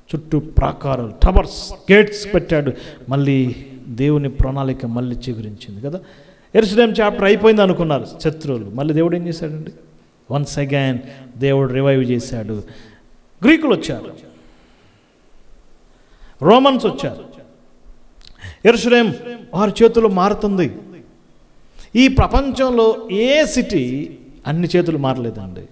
చుట్టూ ప్రాకారాలు, టవర్స్, గేట్స్ పెట్టాడు. మళ్ళీ దేవుని ప్రణాళిక మళ్ళీ చిగురించింది కదా. యెరూషలేం చాప్టర్ అయిపోయింది అనుకున్నారు శత్రువులు. మళ్ళీ దేవుడు ఏం చేశాడండి? వన్స్ అగైన్ దేవుడు రివైవ్ చేశాడు. గ్రీకులు వచ్చారు, రోమన్స్ వచ్చారు. యెరూషలేం వారి చేతులు మారుతుంది. ఈ ప్రపంచంలో ఏ సిటీ అన్ని చేతులు మారలేదండి.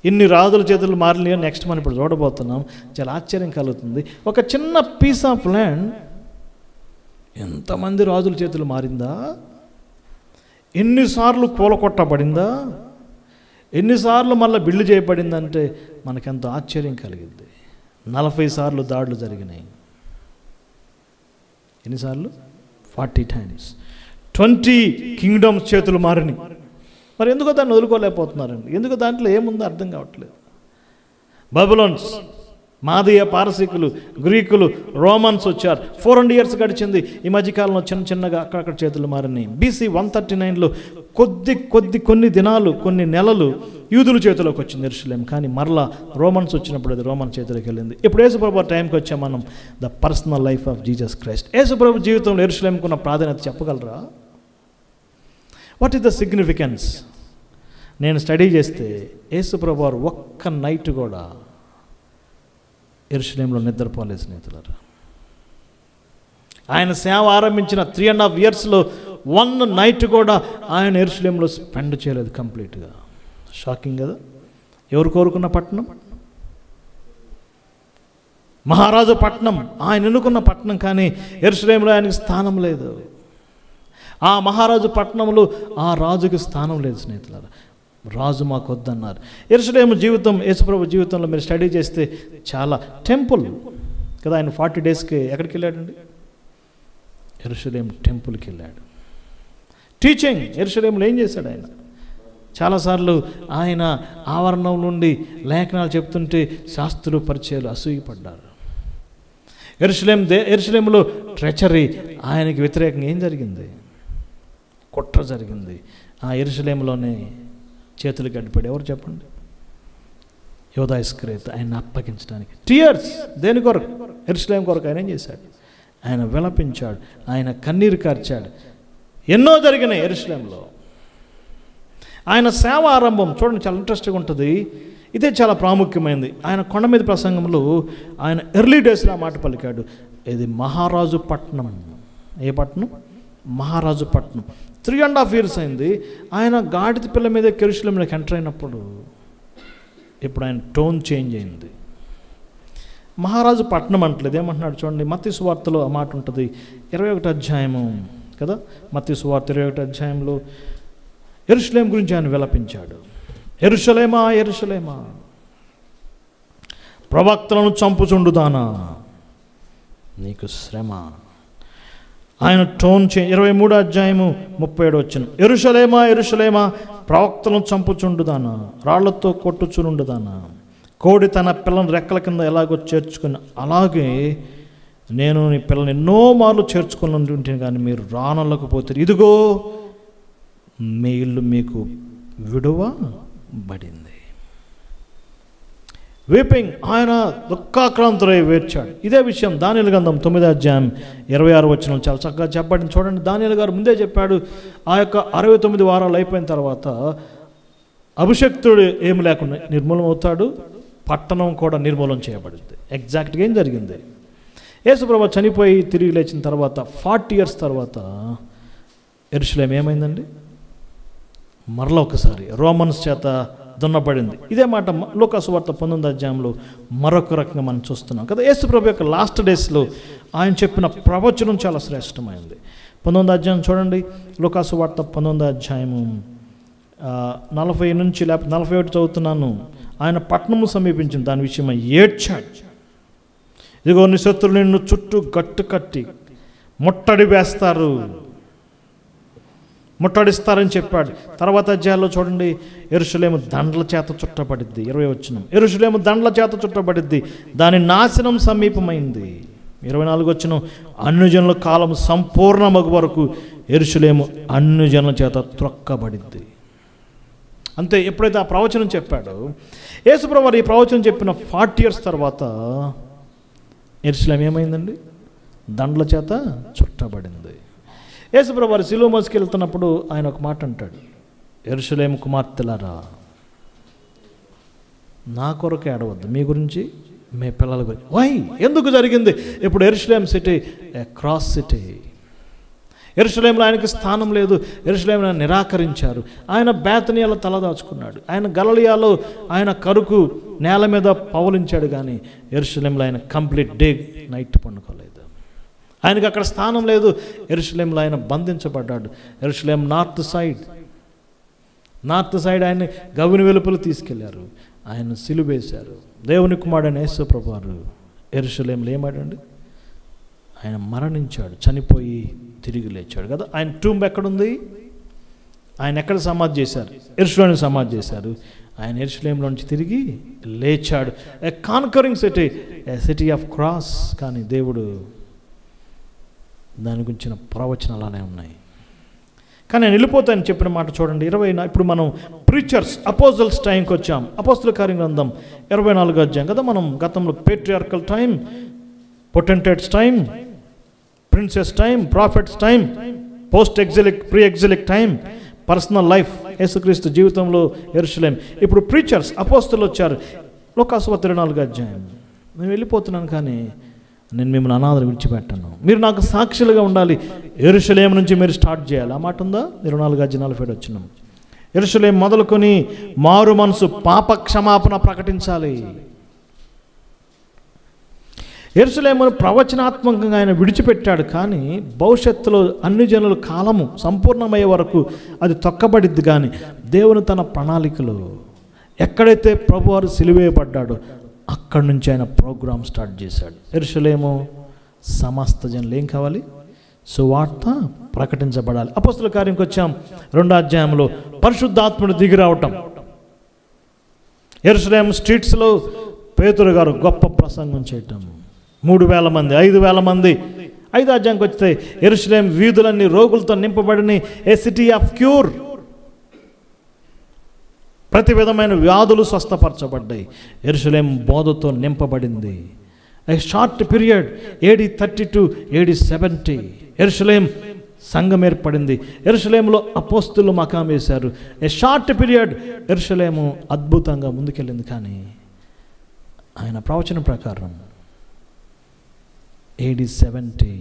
ఇన్ని రాజుల చేతులు మారలేవు. నెక్స్ట్ మనం ఇప్పుడు చూడబోతున్నాం. చాలా ఆశ్చర్యం కలుగుతుంది. ఒక చిన్న పీస్ ఆఫ్ ల్యాండ్ ఎంతమంది రాజుల చేతులు మారిందా? ఎన్నిసార్లు కూలకొట్టబడిందా? ఎన్నిసార్లు మళ్ళీ బిల్లు చేయబడిందంటే మనకెంత ఆశ్చర్యం కలిగింది. 40 సార్లు దాడులు జరిగినాయి. ఎన్నిసార్లు? 40 times. 20 కింగ్డమ్స్ చేతులు మారినాయి. మరి ఎందుకో దాన్ని వదులుకోలేకపోతున్నారండి. ఎందుకు? దాంట్లో ఏముందో అర్థం కావట్లేదు. బబులోన్స్ మాదీయ పారసీకులు, గ్రీకులు, రోమన్స్ వచ్చారు. 400 years గడిచింది. ఈ మధ్యకాలంలో చిన్నగా అక్కడక్కడ చేతులు మారినాయి. BC 139లో కొన్ని దినాలు, కొన్ని నెలలు యూదుల చేతిలోకి వచ్చింది యెరూషలేం. కానీ మరలా రోమన్స్ వచ్చినప్పుడు అది రోమన్ చేతిలోకి వెళ్ళింది. ఇప్పుడు యేసుప్రభు టైంకి వచ్చాం మనం. The personal life of Jesus Christ. యేసుప్రభు జీవితంలో యెరూషలేంకు ఉన్న ప్రాధాన్యత చెప్పగలరా? What is the significance? నేను స్టడీ చేస్తే యేసుప్రభు వారు ఒక్క నైట్ కూడా యెరూషలేంలో నిద్రపోలేదు స్నేహితులారా. ఆయన సేవ ఆరంభించిన 3.5 yearsలో 1 night కూడా ఆయన యెరూషలేంలో స్పెండ్ చేయలేదు కంప్లీట్గా. షాకింగ్ కదా? ఎవరు కోరుకున్న పట్టణం? మహారాజు పట్టణం, ఆయన ఎన్నుకున్న పట్టణం. కానీ యెరూషలేంలో ఆయనకి స్థానం లేదు. ఆ మహారాజు పట్టణంలో ఆ రాజుకి స్థానం లేదు స్నేహితులారా. రాజు మాకు వద్దన్నారు. యెరూషలేము జీవితం, యేసుప్రభు జీవితంలో మీరు స్టడీ చేస్తే చాలా టెంపుల్ కదా. ఆయన 40 daysకి ఎక్కడికి వెళ్ళాడండి? యెరూషలేం టెంపుల్కి వెళ్ళాడు. టీచింగ్ యెరూషలేంలో ఏం చేశాడు ఆయన? చాలాసార్లు ఆయన ఆవరణం నుండి లేఖనాలు చెప్తుంటే శాస్త్రులు, పరిచయాలు అసూయపడ్డారు. యెరూషలేంలో ట్రెచరీ, ఆయనకి వ్యతిరేకంగా ఏం జరిగింది? కుట్ర జరిగింది. ఆ యెరూషలేంలోనే చేతులు గడ్డిపడి, ఎవరు చెప్పండి? యోధా ఇస్కరియోతు ఆయన అప్పగించడానికి. టీయర్స్ దేని కొరకు? యెరూషలేం కొరకు ఆయన ఏం చేశాడు? ఆయన విలపించాడు, ఆయన కన్నీరు కార్చాడు. ఎన్నో జరిగినాయి యెరూషలేంలో. ఆయన సేవ ఆరంభం చూడండి, చాలా ఇంట్రెస్టింగ్ ఉంటుంది. ఇదే చాలా ప్రాముఖ్యమైనది. ఆయన కొండ మీద ప్రసంగంలో ఆయన ఎర్లీ డేస్లో ఆ మాట పలికాడు. ఇది మహారాజు పట్టణం. ఏ పట్టణం? మహారాజు పట్టణం. 3.5 years అయింది. ఆయన గాడిద పిల్ల మీద యెరూషలేంలోకి ఎంటర్ అయినప్పుడు ఇప్పుడు ఆయన టోన్ చేంజ్ అయింది. మహారాజు పట్టణం అంటలేదు, ఏమంటున్నాడు చూడండి. మత్తయి సువార్తలో ఆ మాట ఉంటుంది. 21వ అధ్యాయము కదా, మత్తయి సువార్త 21వ అధ్యాయంలో యెరూషలేం గురించి ఆయన విలపించాడు. యెరూషలేమా, యెరూషలేమా, ప్రవక్తలను చంపుచుండుదానా, నీకు శ్రమ. ఆయన టోన్ 23వ అధ్యాయము 37వ వచనం. యెరూషలేమా, యెరూషలేమా, ప్రవక్తలను చంపుచుండుదానా, రాళ్లతో కొట్టుచునుండుదానా, కోడి తన పిల్లని రెక్కల కింద ఎలాగో చేర్చుకుని అలాగే నేను నీ పిల్లని ఎన్నో మార్లు చేర్చుకుని ఉంటుంటే కానీ మీరు రానలేకపోతే ఇదిగో మీ ఇల్లు మీకు విడువబడింది. వీపింగ్, ఆయన దుఃఖాక్రాంతులై వేర్చాడు. ఇదే విషయం దానియేలు గ్రంథం 9వ అధ్యాయం 26వ వచనం చాలా చక్కగా చెప్పబడింది. చూడండి, దానియేలు గారు ముందే చెప్పాడు. ఆ యొక్క 69 వారాలు అయిపోయిన తర్వాత అభిషక్తుడు ఏమి లేకుండా నిర్మూలన అవుతాడు, పట్టణం కూడా నిర్మూలన చేయబడింది. ఎగ్జాక్ట్గా ఏం జరిగింది? యేసుప్రభు చనిపోయి తిరిగి లేచిన తర్వాత 40 years తర్వాత యెరూషలేం ఏమైందండి? మరలా ఒకసారి రోమన్స్ చేత దున్నపడింది. ఇదే మాట లూకా సువార్త 19వ అధ్యాయంలో మరొక రకంగా మనం చూస్తున్నాం కదా. యేసుప్రభు యొక్క లాస్ట్ డేస్లో ఆయన చెప్పిన ప్రవచనం చాలా శ్రేష్టమైంది. 19వ అధ్యాయం చూడండి. లూకా సువార్త 19వ అధ్యాయము 40 నుంచి లేకపోతే 41 చదువుతున్నాను. ఆయన పట్టణము సమీపించింది, దాని విషయమై ఏడ్చాడు. ఇదిగో నీ శత్రులు నిన్ను చుట్టూ గట్టు కట్టి ముట్టడిస్తారని చెప్పాడు. తర్వాత అధ్యాయాల్లో చూడండి, యెరూషలేము దండ్ల చేత చుట్టబడిద్ది. 20వ వచనం. యెరూషలేము దండ్ల చేత చుట్టబడిద్ది, దాని నాశనం సమీపమైంది. 24వ వచనం. అన్యజనుల కాలం సంపూర్ణమగు వరకు యెరూషలేము అన్యజనుల చేత త్రొక్కబడిద్ది. అంతే. ఎప్పుడైతే ఆ ప్రవచనం చెప్పాడో యేసుప్రభు వారు ఈ ప్రవచనం చెప్పిన 40 years తర్వాత యెరూషలేం ఏమైందండి? దండ్ల చేత చుట్టబడింది. యేసుప్రభు వారు సిలువ మోసుకెళ్తున్నప్పుడు ఆయన ఒక మాట అంటాడు, యెరూషలేము కుమార్తెలారా, నా కొరకు ఏడవద్దు, మీ గురించి, మీ పిల్లల గురించి. వై? ఎందుకు జరిగింది? ఇప్పుడు యెరూషలేం సిటీ క్రాస్ సిటీ. యెరూషలేంలో ఆయనకి స్థానం లేదు. యెరూషలేంలో నిరాకరించారు. ఆయన బేతనియాలో తలదాచుకున్నాడు. ఆయన గలిలయలో ఆయన కరుకు నేల మీద పవలించాడు. కానీ యెరూషలేంలో ఆయన కంప్లీట్ డే నైట్ పండుకోలేదు. ఆయనకు అక్కడ స్థానం లేదు. యెరూషలేంలో ఆయన బంధించబడ్డాడు. యెరూషలేం నార్త్ సైడ్ ఆయన గవిని వెలుపలు తీసుకెళ్లారు. ఆయన సిలువేశారు. దేవుని కుమారుడైన యేసు ప్రభువారు యెరూషలేంలో ఏమాడండి? ఆయన మరణించాడు, చనిపోయి తిరిగి లేచాడు కదా. ఆయన టూంబ్ ఎక్కడుంది? ఆయన ఎక్కడ సమాధి చేశారు? యెరూషలేములో సమాధి చేశారు. ఆయన యెరూషలేములో నుంచి తిరిగి లేచాడు. A conquering city, a city of cross. కానీ దేవుడు దాని గురించిన ప్రవచనాలు అలానే ఉన్నాయి. కానీ నేను వెళ్ళిపోతాను చెప్పిన మాట చూడండి. 20 ఇప్పుడు మనం ప్రీచర్స్ అపోజల్స్ టైంకి వచ్చాం. అపోస్తుల కార్యం గ్రంథం 24 అధ్యాయం కదా. మనం గతంలో patriarchal time, potentates time, princes time, prophets time, post exilic, pre exilic time, personal life, యేసుక్రీస్తు జీవితంలో యెరూషలేం. ఇప్పుడు ప్రీచర్స్ అపోస్తులు వచ్చారు. లోకాసువార్త 24 అధ్యాయం. నేను వెళ్ళిపోతున్నాను కానీ నేను మిమ్మల్ని అనాథలు విడిచిపెట్టాను. మీరు నాకు సాక్షులుగా ఉండాలి. యెరూషలేం నుంచి మీరు స్టార్ట్ చేయాలి. ఆ మాట ఉందా? 24 అధ్యాయం 47 వచ్చినాం. యెరూషలేం మొదలుకొని మారు మనసు, పాప క్షమాపణ ప్రకటించాలి. యెరూషలేమును ప్రవచనాత్మకంగా ఆయన విడిచిపెట్టాడు. కానీ భవిష్యత్తులో అన్ని జనుల కాలము సంపూర్ణమయ్యే వరకు అది తొక్కబడిద్ది. కానీ దేవుని తన ప్రణాళికలో ఎక్కడైతే ప్రభువారు సిలువేయబడ్డాడో అక్కడి నుంచి ఆయన ప్రోగ్రామ్ స్టార్ట్ చేశాడు. యెరూషలేము సమస్త జనులు ఏం కావాలి? సువార్త ప్రకటించబడాలి. అపోస్తుల కార్యంకి వచ్చాం. 2వ అధ్యాయంలో పరిశుద్ధాత్ముడు దిగి రావటం. యెరూషలేం స్ట్రీట్స్లో పేతురు గారు గొప్ప ప్రసంగం చేయటం. 3000 మంది, 5000 మంది. 5వ అధ్యాయంకి వస్తే యెరూషలేం వీధులన్నీ రోగులతో నింపబడిన ఏ సిటీ ఆఫ్ క్యూర్. ప్రతి విధమైన వ్యాధులు స్వస్థపరచబడ్డాయి. యెరూషలేం బోధతో నింపబడింది. ఏ షార్ట్ పీరియడ్ AD 32 AD 70 యెరూషలేం సంఘం ఏర్పడింది. యెరూషలేంలో అపోస్తులు మకాం వేశారు. ఏ షార్ట్ పీరియడ్ యెరూషలేము అద్భుతంగా ముందుకెళ్ళింది. కానీ ఆయన ప్రవచనం ప్రకారం AD 70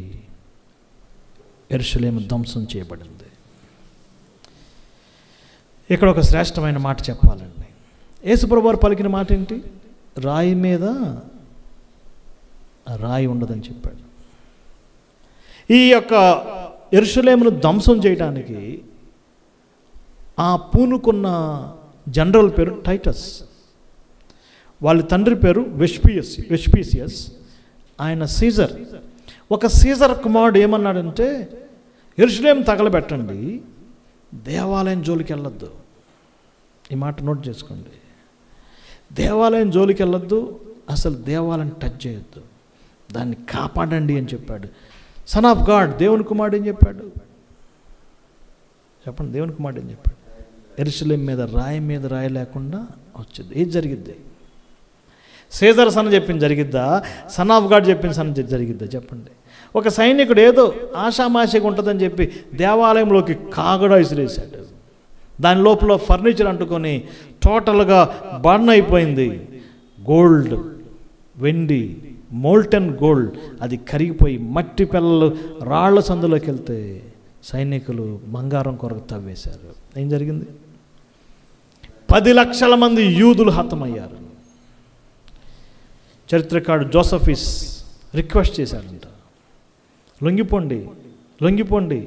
యెరూషలేము ధ్వంసం చేయబడింది. ఇక్కడ ఒక శ్రేష్టమైన మాట చెప్పాలండి. యేసుప్రభువు వారు పలికిన మాట ఏంటి? రాయి మీద రాయి ఉండదని చెప్పాడు. ఈ యొక్క యెరూషలేమును ధ్వంసం చేయడానికి ఆ పూనుకున్న జనరల్ పేరు టైటస్. వాళ్ళ తండ్రి పేరు వెస్పీసియస్. ఆయన సీజర్. ఒక సీజర్ కుమారుడు ఏమన్నాడంటే, యెరూషలేం తగలబెట్టండి, దేవాలయం జోలికి వెళ్ళొద్దు. ఈ మాట నోట్ చేసుకోండి. దేవాలయం జోలికి వెళ్ళొద్దు, అసలు దేవాలయం టచ్ చేయొద్దు, దాన్ని కాపాడండి అని చెప్పాడు. సన్ ఆఫ్ గాడ్, దేవుని కుమారుడు ఏం చెప్పాడు చెప్పండి? దేవుని కుమారుడు ఏం చెప్పాడు? యెరూషలేం మీద రాయి లేకుండా వచ్చింది. ఏది జరిగిద్ది? సీజర్ సన్ చెప్పింది జరిగిద్దా? సన్ ఆఫ్ గాడ్ చెప్పిన సన్ జరిగిద్దా? చెప్పండి. ఒక సైనికుడు ఏదో ఆషామాషిగా ఉంటుందని చెప్పి దేవాలయంలోకి కాగడా విసిరేశాడు. దాని లోపల ఫర్నిచర్ అంటుకొని టోటల్గా బర్న్ అయిపోయింది. గోల్డ్, వెండి, మోల్టన్ గోల్డ్ అది కరిగిపోయి మట్టి పిల్లలు రాళ్ల సందులోకి వెళ్తే సైనికులు బంగారం కొరకు తవ్వేశారు. ఏం జరిగింది? 10 లక్షల మంది యూదులు హతమయ్యారు. చరిత్రకారుడు జోసఫీస్ రిక్వెస్ట్ చేశాడంట, లొంగిపోండి, లొంగిపోండి,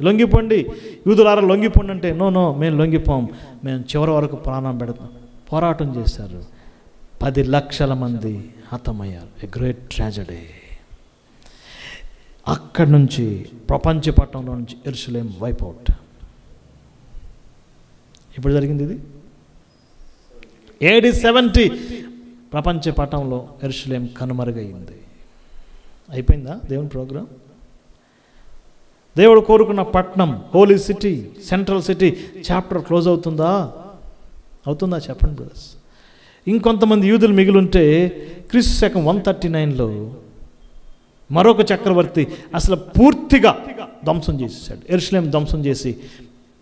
లొంగిపోండి, యూదులారా లొంగిపోండి అంటే నో మేము లొంగిపోం, మేము చివరి వరకు ప్రాణం పెడతాం. పోరాటం చేశారు. 10 లక్షల మంది హతమయ్యారు. A great tragedy. అక్కడి నుంచి ప్రపంచ పట్టణంలో నుంచి యెరూషలేం వైప్ అవుట్. ఇప్పుడు జరిగింది ఇది. AD 70 ప్రపంచ పట్టణంలో యెరూషలేం కనుమరుగైంది. అయిపోయిందా దేవుని ప్రోగ్రాం? దేవుడు కోరుకున్న పట్టణం, holy city, central city chapter close అవుతుందా? చెప్పండి బ్రదర్స్. ఇంకొంతమంది యూదులు మిగిలింటే క్రీస్తు శకం 139లో మరొక చక్రవర్తి అసలు పూర్తిగా ధ్వంసం చేసేసాడు. యెరూషలేం ధ్వంసం చేసి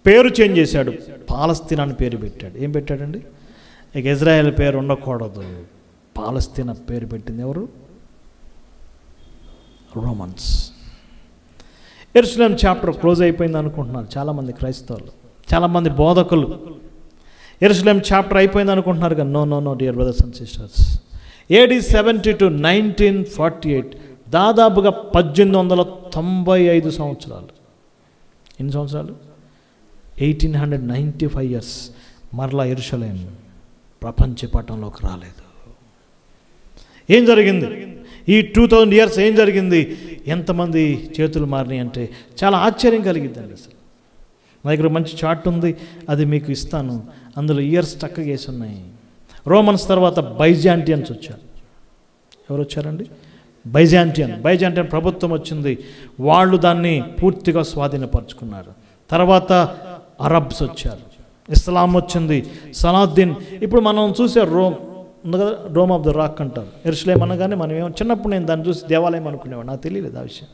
పేరు చేంజ్ చేశాడు. పాలస్తీనా అని పేరు పెట్టాడు. ఏం పెట్టాడండి? ఇక ఇజ్రాయెల్ పేరు ఉండకూడదు, పాలస్తీనా పేరు పెట్టింది ఎవరు? రోమన్స్. యెరూషలేం చాప్టర్ క్లోజ్ అయిపోయింది అనుకుంటున్నారు చాలామంది క్రైస్తవులు, చాలామంది బోధకులు. యెరూషలేం చాప్టర్ అయిపోయింది అనుకుంటున్నారు కానీ no dear brothers and sisters. AD 70 to 1948 దాదాపుగా 1895 సంవత్సరాలు. ఎన్ని సంవత్సరాలు? 1895 years మరలా యెరూషలేం ప్రపంచ పట్టణంలోకి రాలేదు. ఏం జరిగింది? ఈ 2000 years ఏం జరిగింది? ఎంతమంది చేతులు మారినాయి అంటే చాలా ఆశ్చర్యం కలిగిద్దండి. అసలు నా దగ్గర మంచి చార్ట్ ఉంది, అది మీకు ఇస్తాను. అందులో ఇయర్స్ చక్కగా వేసి ఉన్నాయి. రోమన్స్ తర్వాత బైజాంటియన్స్ వచ్చారు. ఎవరు వచ్చారండి? బైజాంటియన్ ప్రభుత్వం వచ్చింది. వాళ్ళు దాన్ని పూర్తిగా స్వాధీనపరుచుకున్నారు. తర్వాత అరబ్స్ వచ్చారు, ఇస్లాం వచ్చింది, సలాద్దీన్. ఇప్పుడు మనం చూసే రోమ్ ఉంది కదా, డోమ్ ఆఫ్ ద రాక్ అంటారు. యెరూషలేం అనగానే మనం ఏమో చిన్నప్పుడు నేను దాన్ని చూసి దేవాలయం అనుకునేవాడు, నాకు తెలియలేదు ఆ విషయం.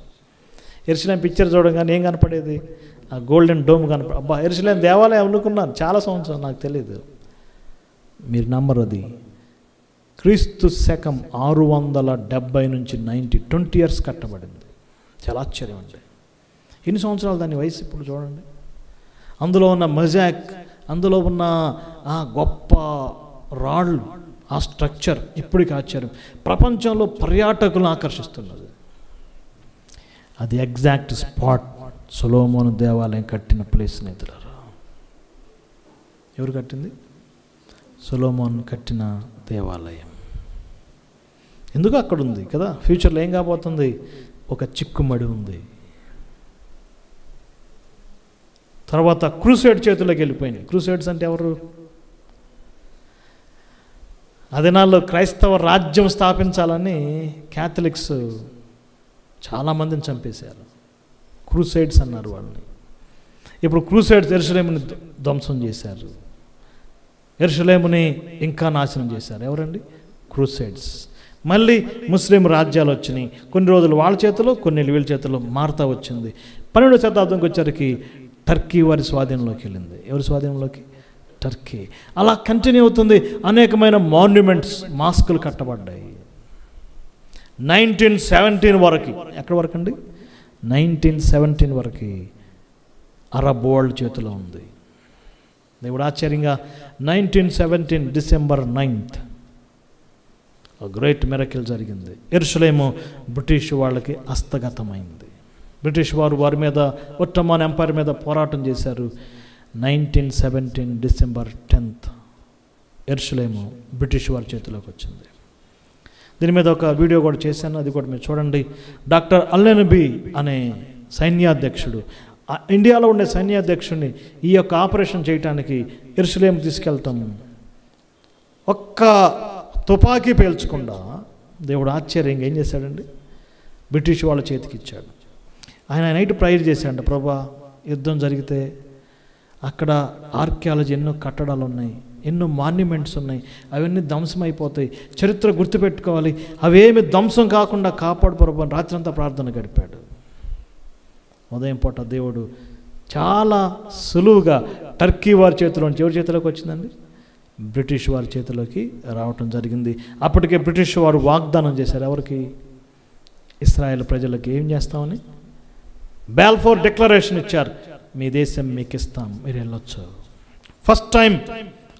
యెరూషలేం పిక్చర్ చూడగానే ఏం కనపడేది? ఆ గోల్డెన్ డోమ్ కనపడే. అబ్బా, యెరూషలేం దేవాలయం అనుకున్నాను చాలా సంవత్సరం, నాకు తెలియదు. మీరు నమ్మరు, అది క్రీస్తు శకం 670 నుంచి 20 years కట్టబడింది. చాలా ఆశ్చర్యం అండి. ఎన్ని సంవత్సరాలు దాని వయసు ఇప్పుడు చూడండి. అందులో ఉన్న మొజాయిక్, అందులో ఉన్న ఆ గొప్ప రాళ్ళు, ఆ స్ట్రక్చర్ ఇప్పటికీ ఆశ్చర్యం. ప్రపంచంలో పర్యాటకులను ఆకర్షిస్తున్నది. అది ఎగ్జాక్ట్ స్పాట్ సొలొమోను దేవాలయం కట్టిన ప్లేస్. స్నేహితులారా, ఎవరు కట్టింది? సొలొమోను కట్టిన దేవాలయం. ఎందుకు అక్కడ ఉంది కదా? ఫ్యూచర్లో ఏం కాబోతుంది? ఒక చిక్కుమడి ఉంది. తర్వాత క్రూసేడ్ చేతుల్లోకి వెళ్ళిపోయింది. క్రూసేడ్స్ అంటే ఎవరు? ఆ దినాల్లో క్రైస్తవ రాజ్యం స్థాపించాలని క్యాథలిక్స్ చాలామందిని చంపేశారు. క్రూసైడ్స్ అన్నారు వాళ్ళని. ఇప్పుడు క్రూసైడ్స్ యెరూషలేముని ధ్వంసం చేశారు. యెరూషలేముని ఇంకా నాశనం చేశారు. ఎవరండి? క్రూసైడ్స్. మళ్ళీ ముస్లిం రాజ్యాలు వచ్చినాయి. కొన్ని రోజులు వాళ్ళ చేతిలో, కొన్ని వీళ్ళ చేతిలో మారుతా వచ్చింది. 12వ శతాబ్దంకి వచ్చరికి టర్కీ వారి స్వాధీనంలోకి వెళ్ళింది. ఎవరి స్వాధీనంలోకి? టర్కీ. అలా కంటిన్యూ అవుతుంది. అనేకమైన మాన్యుమెంట్స్, మాస్కులు కట్టబడ్డాయి. 1917 వరకు. ఎక్కడి వరకు అండి? 1917 వరకు అరబ్ వరల్డ్ చేతిలో ఉంది. దేవుడు ఆశ్చర్యంగా 1917 December 9th గ్రేట్ మిరకిల్ జరిగింది. యెరూషలేము బ్రిటిష్ వాళ్ళకి హస్తగతమైంది. బ్రిటిష్ వారు వారి మీద, ఒట్టమాన్ ఎంపైర్ మీద పోరాటం చేశారు. 1917 December 10th యెరూషలేము బ్రిటిష్ వారి చేతిలోకి వచ్చింది. దీని మీద ఒక వీడియో కూడా చేశాను, అది కూడా మీరు చూడండి. డాక్టర్ అల్లెనబీ అనే సైన్యాధ్యక్షుడు, ఇండియాలో ఉండే సైన్యాధ్యక్షుడిని ఈ యొక్క ఆపరేషన్ చేయడానికి యెరూషలేం తీసుకెళ్తాం. ఒక్క తుపాకీ పేల్చకుండా దేవుడు ఆశ్చర్యంగా ఏం చేశాడండి? బ్రిటిష్ వాళ్ళ చేతికి ఇచ్చాడు. ఆయన నైట్ ప్రేయర్ చేశాడు, ప్రభా యుద్ధం జరిగితే అక్కడ ఆర్కియాలజీ ఎన్నో కట్టడాలు ఉన్నాయి, ఎన్నో మాన్యుమెంట్స్ ఉన్నాయి, అవన్నీ ధ్వంసం అయిపోతాయి, చరిత్ర గుర్తుపెట్టుకోవాలి, అవేమి ధ్వంసం కాకుండా కాపాడు ప్రభు అని రాత్రంతా ప్రార్థన గడిపాడు. ఉదయం పూట దేవుడు చాలా సులువుగా టర్కీ వారి చేతిలోంచి ఎవరి చేతిలోకి వచ్చిందండి? బ్రిటిష్ వారి చేతిలోకి రావటం జరిగింది. అప్పటికే బ్రిటిష్ వారు వాగ్దానం చేశారు. ఎవరికి? ఇశ్రాయేల్ ప్రజలకి. ఏం చేస్తామని? బాల్ఫోర్ డిక్లరేషన్ ఇచ్చారు, మీ దేశం మీకు ఇస్తాం, మీరు వెళ్ళొచ్చు. ఫస్ట్ టైం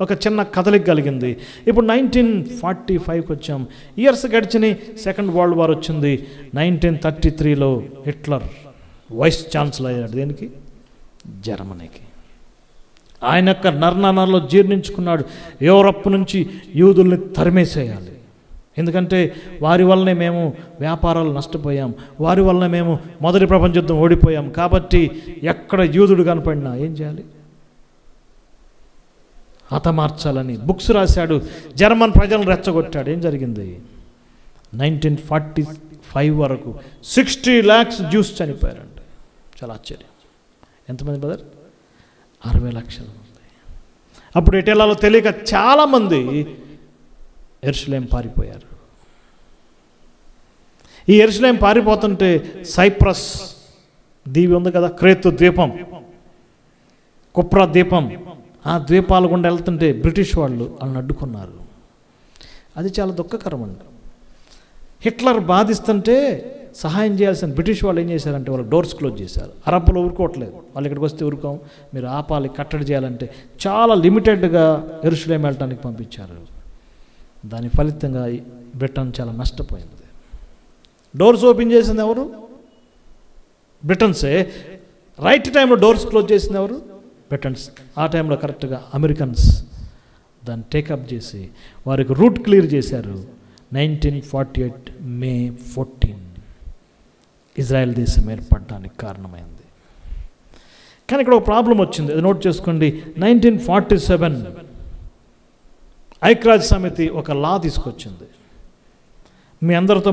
ఒక చిన్న కదలిక కలిగింది. ఇప్పుడు 1945కి వచ్చాం. ఇయర్స్ గడిచినాయి. సెకండ్ వరల్డ్ వార్ వచ్చింది. 1933లో హిట్లర్ వైస్ ఛాన్సలర్ అయ్యాడు. దేనికి? జర్మనీకి. ఆయన యొక్క నర్నాల్లో జీర్ణించుకున్నాడు. యూరప్ నుంచి యూదుల్ని తరిమేసేయాలి, ఎందుకంటే వారి వల్లనే మేము వ్యాపారాలు నష్టపోయాం, వారి వల్లనే మేము మొదటి ప్రపంచ యుద్ధం ఓడిపోయాం. కాబట్టి ఎక్కడ యూదుడు కనపడినా ఏం చేయాలి? హతమార్చాలని బుక్స్ రాశాడు. జర్మన్ ప్రజలను రెచ్చగొట్టాడు. ఏం జరిగింది? 1945 వరకు 60 lakhs జ్యూస్ చనిపోయారండి. చాలా ఆశ్చర్యం. ఎంతమంది బ్రదర్? 60 లక్షల మంది. అప్పుడు ఎటెలాలో తెలియక చాలామంది యెరూషలేం పారిపోయారు. ఈ యెరూషలేం పారిపోతుంటే సైప్రస్ దీవి ఉంది కదా, క్రేతు ద్వీపం, కుప్రా ద్వీపం, ఆ ద్వీపాల గుండా వెళ్తుంటే బ్రిటిష్ వాళ్ళు వాళ్ళని అడ్డుకున్నారు. అది చాలా దుఃఖకరం అండి. హిట్లర్ బాధిస్తుంటే సహాయం చేయాల్సిన బ్రిటిష్ వాళ్ళు ఏం చేశారంటే వాళ్ళు డోర్స్ క్లోజ్ చేశారు. అరబ్బులు ఊరుకోవట్లేదు, వాళ్ళు ఇక్కడికి వస్తే ఊరుకోం, మీరు ఆపాలి, కట్టడి చేయాలంటే చాలా లిమిటెడ్గా యెరూషలేం వెళ్ళటానికి పంపించారు. దాని ఫలితంగా బ్రిటన్ చాలా నష్టపోయింది. డోర్స్ ఓపెన్ చేసింది ఎవరు? బ్రిటన్సే. రైట్ టైంలో డోర్స్ క్లోజ్ చేసింది ఎవరు? బ్రిటన్స్. ఆ టైంలో కరెక్ట్గా అమెరికన్స్ దాన్ని టేకప్ చేసి వారికి రూట్ క్లియర్ చేశారు. 1948 May 14 ఇజ్రాయెల్ దేశం ఏర్పడడానికి కారణమైంది. కానీ ఇక్కడ ఒక ప్రాబ్లం వచ్చింది, అది నోట్ చేసుకోండి. 1947 ఐక్యరాజ్య సమితి ఒక లా తీసుకొచ్చింది. మీ అందరితో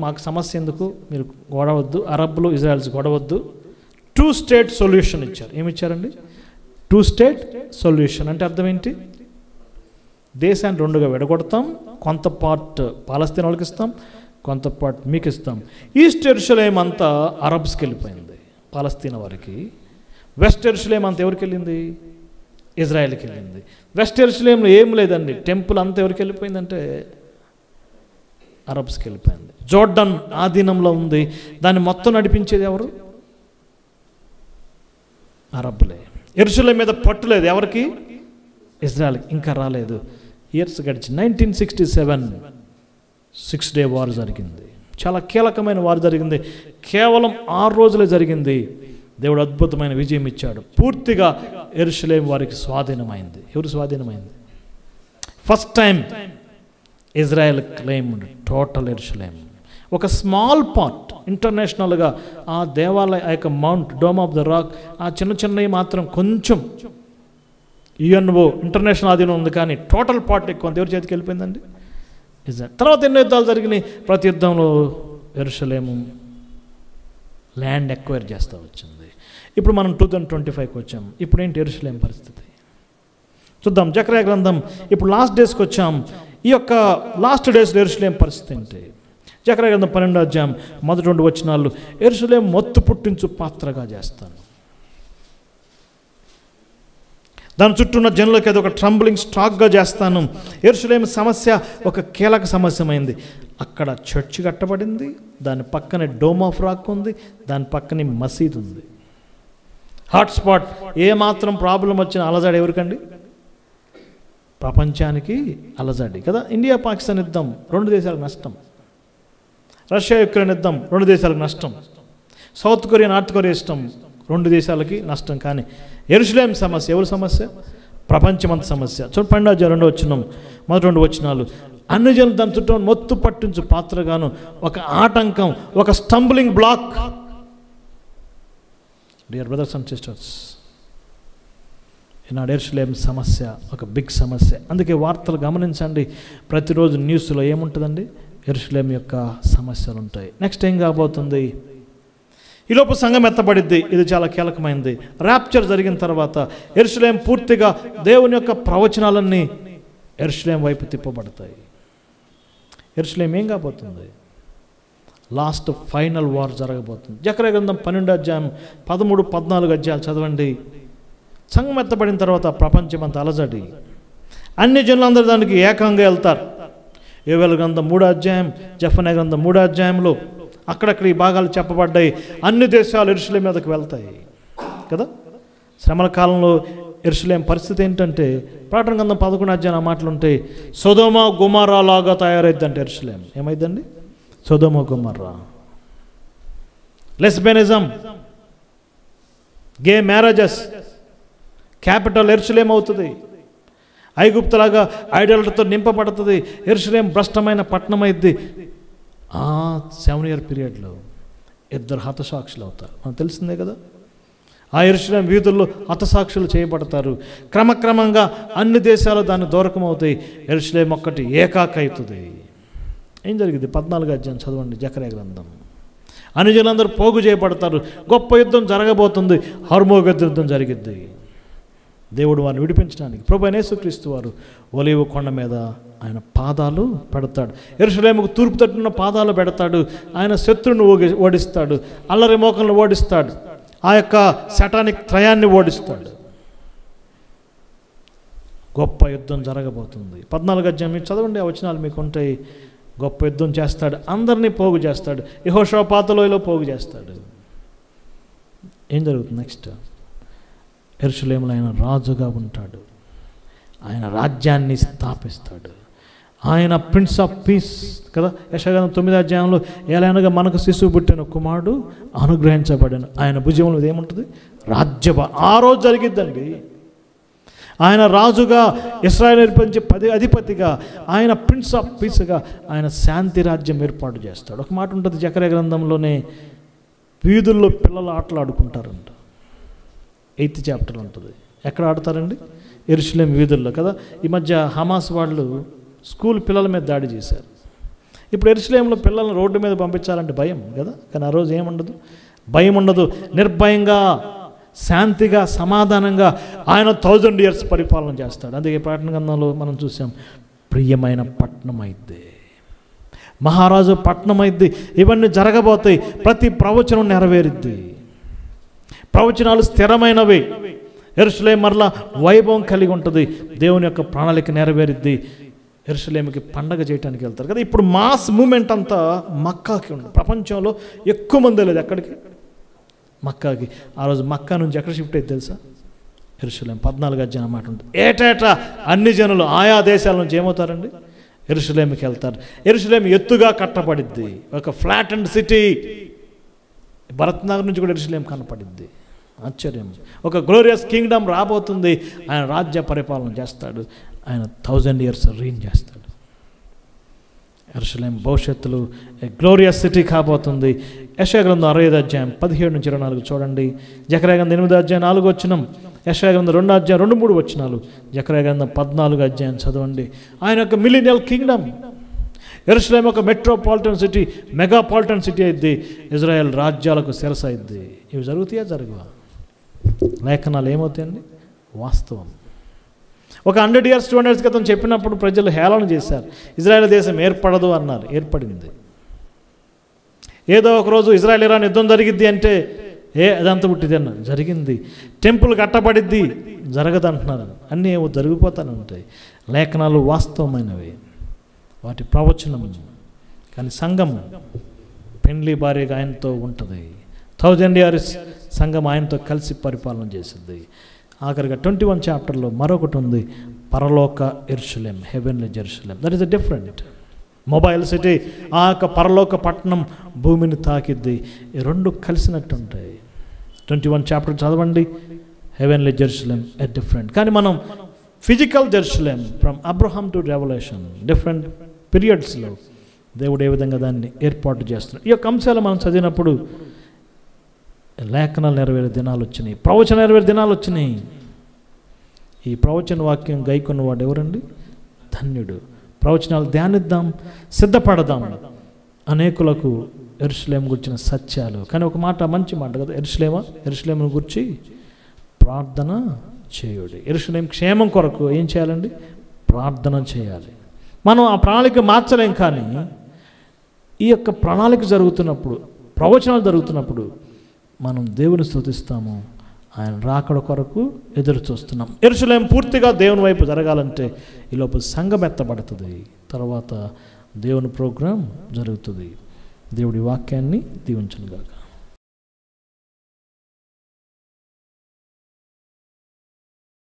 మాకు సమస్య ఎందుకు, మీరు గొడవద్దు, అరబ్బులు ఇజ్రాయెల్స్ గొడవద్దు, 2 స్టేట్ సొల్యూషన్ ఇచ్చారు. ఏమిచ్చారండి? 2 స్టేట్ సొల్యూషన్ అంటే అర్థం ఏంటి? దేశాన్ని 2గా విడగొడతాం, కొంత పార్ట్ పాలస్తీనా వాళ్ళకి ఇస్తాం, కొంత పార్ట్ మీకు ఇస్తాం. ఈస్ట్ యెరూషలేం అంతా అరబ్స్కి వెళ్ళిపోయింది, పాలస్తీనా వారికి. వెస్ట్ యెరూషలేం అంతా ఎవరికి వెళ్ళింది? ఇజ్రాయెల్కి వెళ్ళింది. వెస్ట్ యెరూషలేంలో ఏం లేదండి, టెంపుల్ అంతా ఎవరికి వెళ్ళిపోయిందంటే అరబ్స్కి వెళ్ళిపోయింది. జోర్డన్ ఆధీనంలో ఉంది, దాన్ని మొత్తం నడిపించేది ఎవరు? అరబ్బులే. యెరూషలేం మీద పట్టులేదు ఎవరికి? ఇజ్రాయెల్కి. ఇంకా రాలేదు, ఇయర్స్ గడిచి 1967 6-day వార్ జరిగింది. చాలా కీలకమైన వార్ జరిగింది. కేవలం 6 రోజులే జరిగింది. దేవుడు అద్భుతమైన విజయం ఇచ్చాడు. పూర్తిగా యెరూషలేం వారికి స్వాధీనమైంది. ఎవరు స్వాధీనమైంది? First time Israel claimed total యెరూషలేం. ఒక స్మాల్ పార్ట్ ఇంటర్నేషనల్గా ఆ దేవాలయ ఆ యొక్క mount dome of the rock, ఆ చిన్నవి మాత్రం కొంచెం యుఎన్ఓ ఇంటర్నేషనల్ ఆధీనం ఉంది, కానీ టోటల్ పార్ట్ ఎక్కువ ఎవరి చేతికి వెళ్ళిపోయిందండి? ఇజ్రాయెల్. తర్వాత ఎన్నో యుద్ధాలు జరిగినాయి. ప్రతి యుద్ధంలో యెరూషలేము ల్యాండ్ ఎక్వైర్ చేస్తూ వచ్చింది. ఇప్పుడు మనం 2025కి వచ్చాం. ఇప్పుడు ఏంటి యెరూషలేం పరిస్థితి చూద్దాం. జకర్యా గ్రంథం ఇప్పుడు లాస్ట్ డేస్కి వచ్చాం. ఈ యొక్క లాస్ట్ డేస్లో యెరూషలేం పరిస్థితి ఏంటి? జకర్యా గ్రంథం 12వ అధ్యాయం మొదటి 2 వచనాలు, యెరూషలేం మొత్తు పుట్టించు పాత్రగా చేస్తాను, దాని చుట్టూ ఉన్న జనులకి అది ఒక ట్రంబ్లింగ్ స్టాక్గా చేస్తాను. యెరూషలేం సమస్య ఒక కీలక సమస్యమైంది. అక్కడ చర్చ్ కట్టబడింది, దాని పక్కనే డోమ్ ఆఫ్ రాక్ ఉంది, దాని పక్కనే మసీద్ ఉంది. హాట్స్పాట్. ఏమాత్రం ప్రాబ్లం వచ్చిన అలజడి ఎవరికండి? ప్రపంచానికి అలజడి కదా. ఇండియా పాకిస్తాన్ యుద్ధం 2 దేశాలకు నష్టం, రష్యా యుక్రెయిన్ యుద్ధం 2 దేశాలకు నష్టం, సౌత్ కొరియా నార్త్ కొరియా ఇష్టం 2 దేశాలకి నష్టం. కానీ యెరూషలేం సమస్య ఎవరి సమస్య? ప్రపంచమంత సమస్య. చూడండి 12వ అధ్యాయం 2వ వచనం మొదటి 2 వచనాలు, అన్ని జనులు దాని చుట్టూ మొత్తు పట్టించు పాత్రగాను, ఒక ఆటంకం, ఒక stumbling block. Dear brothers and sisters, ఈనాడు యెరూషలేం సమస్య ఒక బిగ్ సమస్య. అందుకే వార్తలు గమనించండి, ప్రతిరోజు న్యూస్లో ఏముంటుందండి? యెరూషలేం యొక్క సమస్యలు ఉంటాయి. నెక్స్ట్ ఏం కాబోతుంది? ఈలోపు సంఘం ఎత్తబడిద్ది. ఇది చాలా కీలకమైనది. ర్యాప్చర్ జరిగిన తర్వాత యెరూషలేం పూర్తిగా దేవుని యొక్క ప్రవచనాలన్నీ యెరూషలేం వైపు తిప్పబడతాయి. యెరూషలేం ఏం కాబోతుంది? లాస్ట్ ఫైనల్ వార్ జరగబోతుంది. జకర్యా గ్రంథం 12వ అధ్యాయం 13, 14 అధ్యాయాలు చదవండి. సంఘం ఎత్తబడిన తర్వాత ప్రపంచమంతా అలజడి, అన్ని జనులందరూ దానికి ఏకంగా వెళ్తారు. యోవేలు గ్రంథం 3వ అధ్యాయం, జెఫన్యా గ్రంథం 3వ అధ్యాయంలో అక్కడక్కడ ఈ భాగాలు చెప్పబడ్డాయి. అన్ని దేశాలు యెరూషలేం మీదకి వెళ్తాయి కదా. శ్రమల కాలంలో యెరూషలేం పరిస్థితి ఏంటంటే, ప్రకటన గ్రంథం 11వ అధ్యాయం ఆ మాటలు ఉంటాయి. సొదొమ గొమొర్రా లాగా తయారైద్దంటే యెరూషలేం. ఏమైందండి? సొదొమ గొమొర్రా. లెస్బియనిజం, గే మ్యారేజెస్, క్యాపిటల్ యెరూషలేం అవుతుంది. ఐగుప్తులాగా ఐడల్తో నింపబడుతుంది. యెరూషలేం భ్రష్టమైన పట్టణం అయింది. 7 year పీరియడ్లో 2 హతసాక్షులు అవుతారు. మనకు తెలిసిందే కదా. ఆ యెరూషలేం వీధుల్లో హతసాక్షులు చేయబడతారు. క్రమక్రమంగా అన్ని దేశాలు దాన్ని దూరకం అవుతాయి. యెరూషలేం ఒక్కటి ఏకాకైతుంది. ఏం జరిగింది? 14వ అధ్యాయం చదవండి జకర్యా గ్రంథం. అన్ని జనులందరూ పోగు చేయబడతారు. గొప్ప యుద్ధం జరగబోతుంది. హర్మోగద్ యుద్ధం జరిగిద్ది. దేవుడు వారిని విడిపించడానికి ప్రభు అయిన యేసుక్రీస్తు వారు ఒలీవ కొండ మీద ఆయన పాదాలు పెడతాడు. యెరూషలేముకు తూర్పు తట్టున్న పాదాలు పెడతాడు. ఆయన శత్రువును ఓడిస్తాడు, అల్లరి మోకలను ఓడిస్తాడు, ఆ యొక్క సటానిక్ త్రయాన్ని ఓడిస్తాడు. గొప్ప యుద్ధం జరగబోతుంది. 14వ అధ్యాయం మీరు చదవండి, ఆ వచనాలు మీకు ఉంటాయి. గొప్ప యుద్ధం చేస్తాడు, అందరినీ పోగు చేస్తాడు, యెహోషాపాతు లోయలో పోగు చేస్తాడు. ఏం జరుగుతుంది నెక్స్ట్? యెరూషలేములో ఆయన రాజుగా ఉంటాడు. ఆయన రాజ్యాన్ని స్థాపిస్తాడు. ఆయన ప్రిన్స్ ఆఫ్ పీస్ కదా. యెషయా 9వ అధ్యాయంలో ఏలైనగా మనకు శిశువు పుట్టిన కుమారుడు అనుగ్రహించబడను, ఆయన భుజంలో ఏముంటుంది? రాజ్యభ. ఆ రోజు జరిగిద్దండి. ఆయన రాజుగా, ఇశ్రాయేలు నిర్మించే అధిపతిగా, ఆయన ప్రిన్స్ ఆఫ్ పీస్గా ఆయన శాంతి రాజ్యం ఏర్పాటు చేస్తాడు. ఒక మాట ఉంటుంది జకర్యా గ్రంథంలోనే, వీధుల్లో పిల్లలు ఆటలు ఆడుకుంటారంట. 8th చాప్టర్ ఉంటుంది. ఎక్కడ ఆడతారండి? యెరూషలేము వీధుల్లో కదా. ఈ మధ్య హమాస్ వాళ్ళు స్కూల్ పిల్లల మీద దాడి చేశారు. ఇప్పుడు యెరూషలేములో పిల్లల్ని రోడ్డు మీద పంపించాలంటే భయం కదా. కానీ ఆ రోజు ఏముండదు, భయం ఉండదు. నిర్భయంగా, శాంతిగా, సమాధానంగా ఆయన 1000 years పరిపాలన చేస్తాడు. అందుకే ప్రకటన గ్రంథంలో మనం చూసాం, ప్రియమైన పట్టణం అయిద్ది, మహారాజు పట్టణం అయిద్ది. ఇవన్నీ జరగబోతాయి. ప్రతి ప్రవచనం నెరవేరిద్ది. ప్రవచనాలు స్థిరమైనవి. యెరూషలేము మరలా వైభవం కలిగి ఉంటుంది. దేవుని యొక్క ప్రణాళిక నెరవేరిద్ది. యెరూషలేముకి పండగ చేయడానికి వెళ్తారు కదా. ఇప్పుడు మాస్ మూమెంట్ అంతా మక్కాకి ఉంది. ప్రపంచంలో ఎక్కువ మంది లేదు ఎక్కడికి? మక్కాకి. ఆ రోజు మక్కా నుంచి ఎక్కడ షిఫ్ట్ అయితే తెలుసా? యెరూషలేము. 14 అధ్యాయం అన్నమాట ఉంటుంది. ఏటేటా అన్ని జనులు ఆయా దేశాల నుంచి ఏమవుతారండి? యెరూషలేముకి వెళ్తారు. యెరూషలేము ఎత్తుగా కట్టబడిద్ది, ఒక ఫ్లాట్ అండ్ సిటీ. భరత్నగర్ నుంచి కూడా యెరూషలేము కనపడిద్ది. ఆశ్చర్యం. ఒక గ్లోరియస్ కింగ్డమ్ రాబోతుంది. ఆయన రాజ్య పరిపాలన చేస్తాడు. ఆయన 1000 years రీన్ చేస్తాడు. యెరూషలేము భవిష్యత్తులో గ్లోరియస్ సిటీ కాబోతుంది. యెషయా గ్రంథం 65 అధ్యాయం 17 నుంచి 24 చూడండి. జకర్యా గ్రంథం 8 అధ్యాయం 4 వచనం, యెషయా గ్రంథం 2 అధ్యాయం 2-3 వచనాలు, జకర్యా గ్రంథం 14 అధ్యాయం చదవండి. ఆయన యొక్క మిలీనియల్ కింగ్డమ్. యెరూషలేము ఒక మెట్రోపాలిటన్ సిటీ, మెగాపాలిటన్ సిటీ అయింది. ఇజ్రాయెల్ రాజ్యాలకు శిరస అయింది. ఇవి జరుగుతాయా? జరగవా? లేఖనాలు ఏమవుతాయండి? వాస్తవం. ఒక 100 years 200 years క్రితం చెప్పినప్పుడు ప్రజలు హేళన చేశారు. ఇజ్రాయెల్ దేశం ఏర్పడదు అన్నారు. ఏర్పడింది. ఏదో ఒకరోజు ఇజ్రాయెల్ ఇరాన్ యుద్ధం జరిగిద్ది అంటే అదంతా పుట్టిది అన్నారు. జరిగింది. టెంపుల్ కట్టబడిద్ది, జరగదంటున్నారు. అన్నీ ఏమో జరిగిపోతానే ఉంటాయి. లేఖనాలు వాస్తవమైనవి, వాటి ప్రవచనం. కానీ సంఘం పెండ్లి భార్యగా ఆయనతో ఉంటుంది. 1000 years సంఘం ఆయనతో కలిసి పరిపాలన చేసింది. ఆఖరిగా 21 చాప్టర్లో మరొకటి ఉంది, పరలోక యెరూషలేము, heavenly Jerusalem. That is a different mobile city. ఆ యొక్క పరలోక పట్టణం భూమిని తాకిద్ది. ఈ రెండు కలిసినట్టు ఉంటాయి. 21 చాప్టర్ చదవండి. Heavenly Jerusalem a different. కానీ మనం physical Jerusalem from Abraham to revolution, different పీరియడ్స్లో దేవుడు ఏ విధంగా దాన్ని ఏర్పాటు చేస్తున్నాడు. ఈ యొక్క అంశాలు మనం చదివినప్పుడు లేఖనాలు నెరవేరే దినాలు వచ్చినాయి, ప్రవచన నెరవేరే దినాలు వచ్చినాయి. ఈ ప్రవచన వాక్యం గైకొన్నవాడు ఎవరండి? ధన్యుడు. ప్రవచనాలు ధ్యానిద్దాం, సిద్ధపడదాం. అనేకులకు యెరూషలేము గురించిన సత్యాలు. కానీ ఒక మాట, మంచి మాట కదా, యెరూషలేమును గురించి ప్రార్థన చేయుడి. యెరూషలేము క్షేమం కొరకు ఏం చేయాలండి? ప్రార్థన చేయాలి. మనం ఆ ప్రణాళిక మార్చలేం. కానీ ఈ యొక్క ప్రణాళిక జరుగుతున్నప్పుడు, ప్రవచనాలు జరుగుతున్నప్పుడు మనం దేవుని స్తుతిస్తాము. ఆయన రాకడ కొరకు ఎదురు చూస్తున్నాం. యెరూషలేము పూర్తిగా దేవుని వైపు జరగాలంటే ఈ లోపల సంఘం ఎత్తబడుతుంది. తర్వాత దేవుని ప్రోగ్రాం జరుగుతుంది. దేవుడి వాక్యాన్ని దీవించును గాక.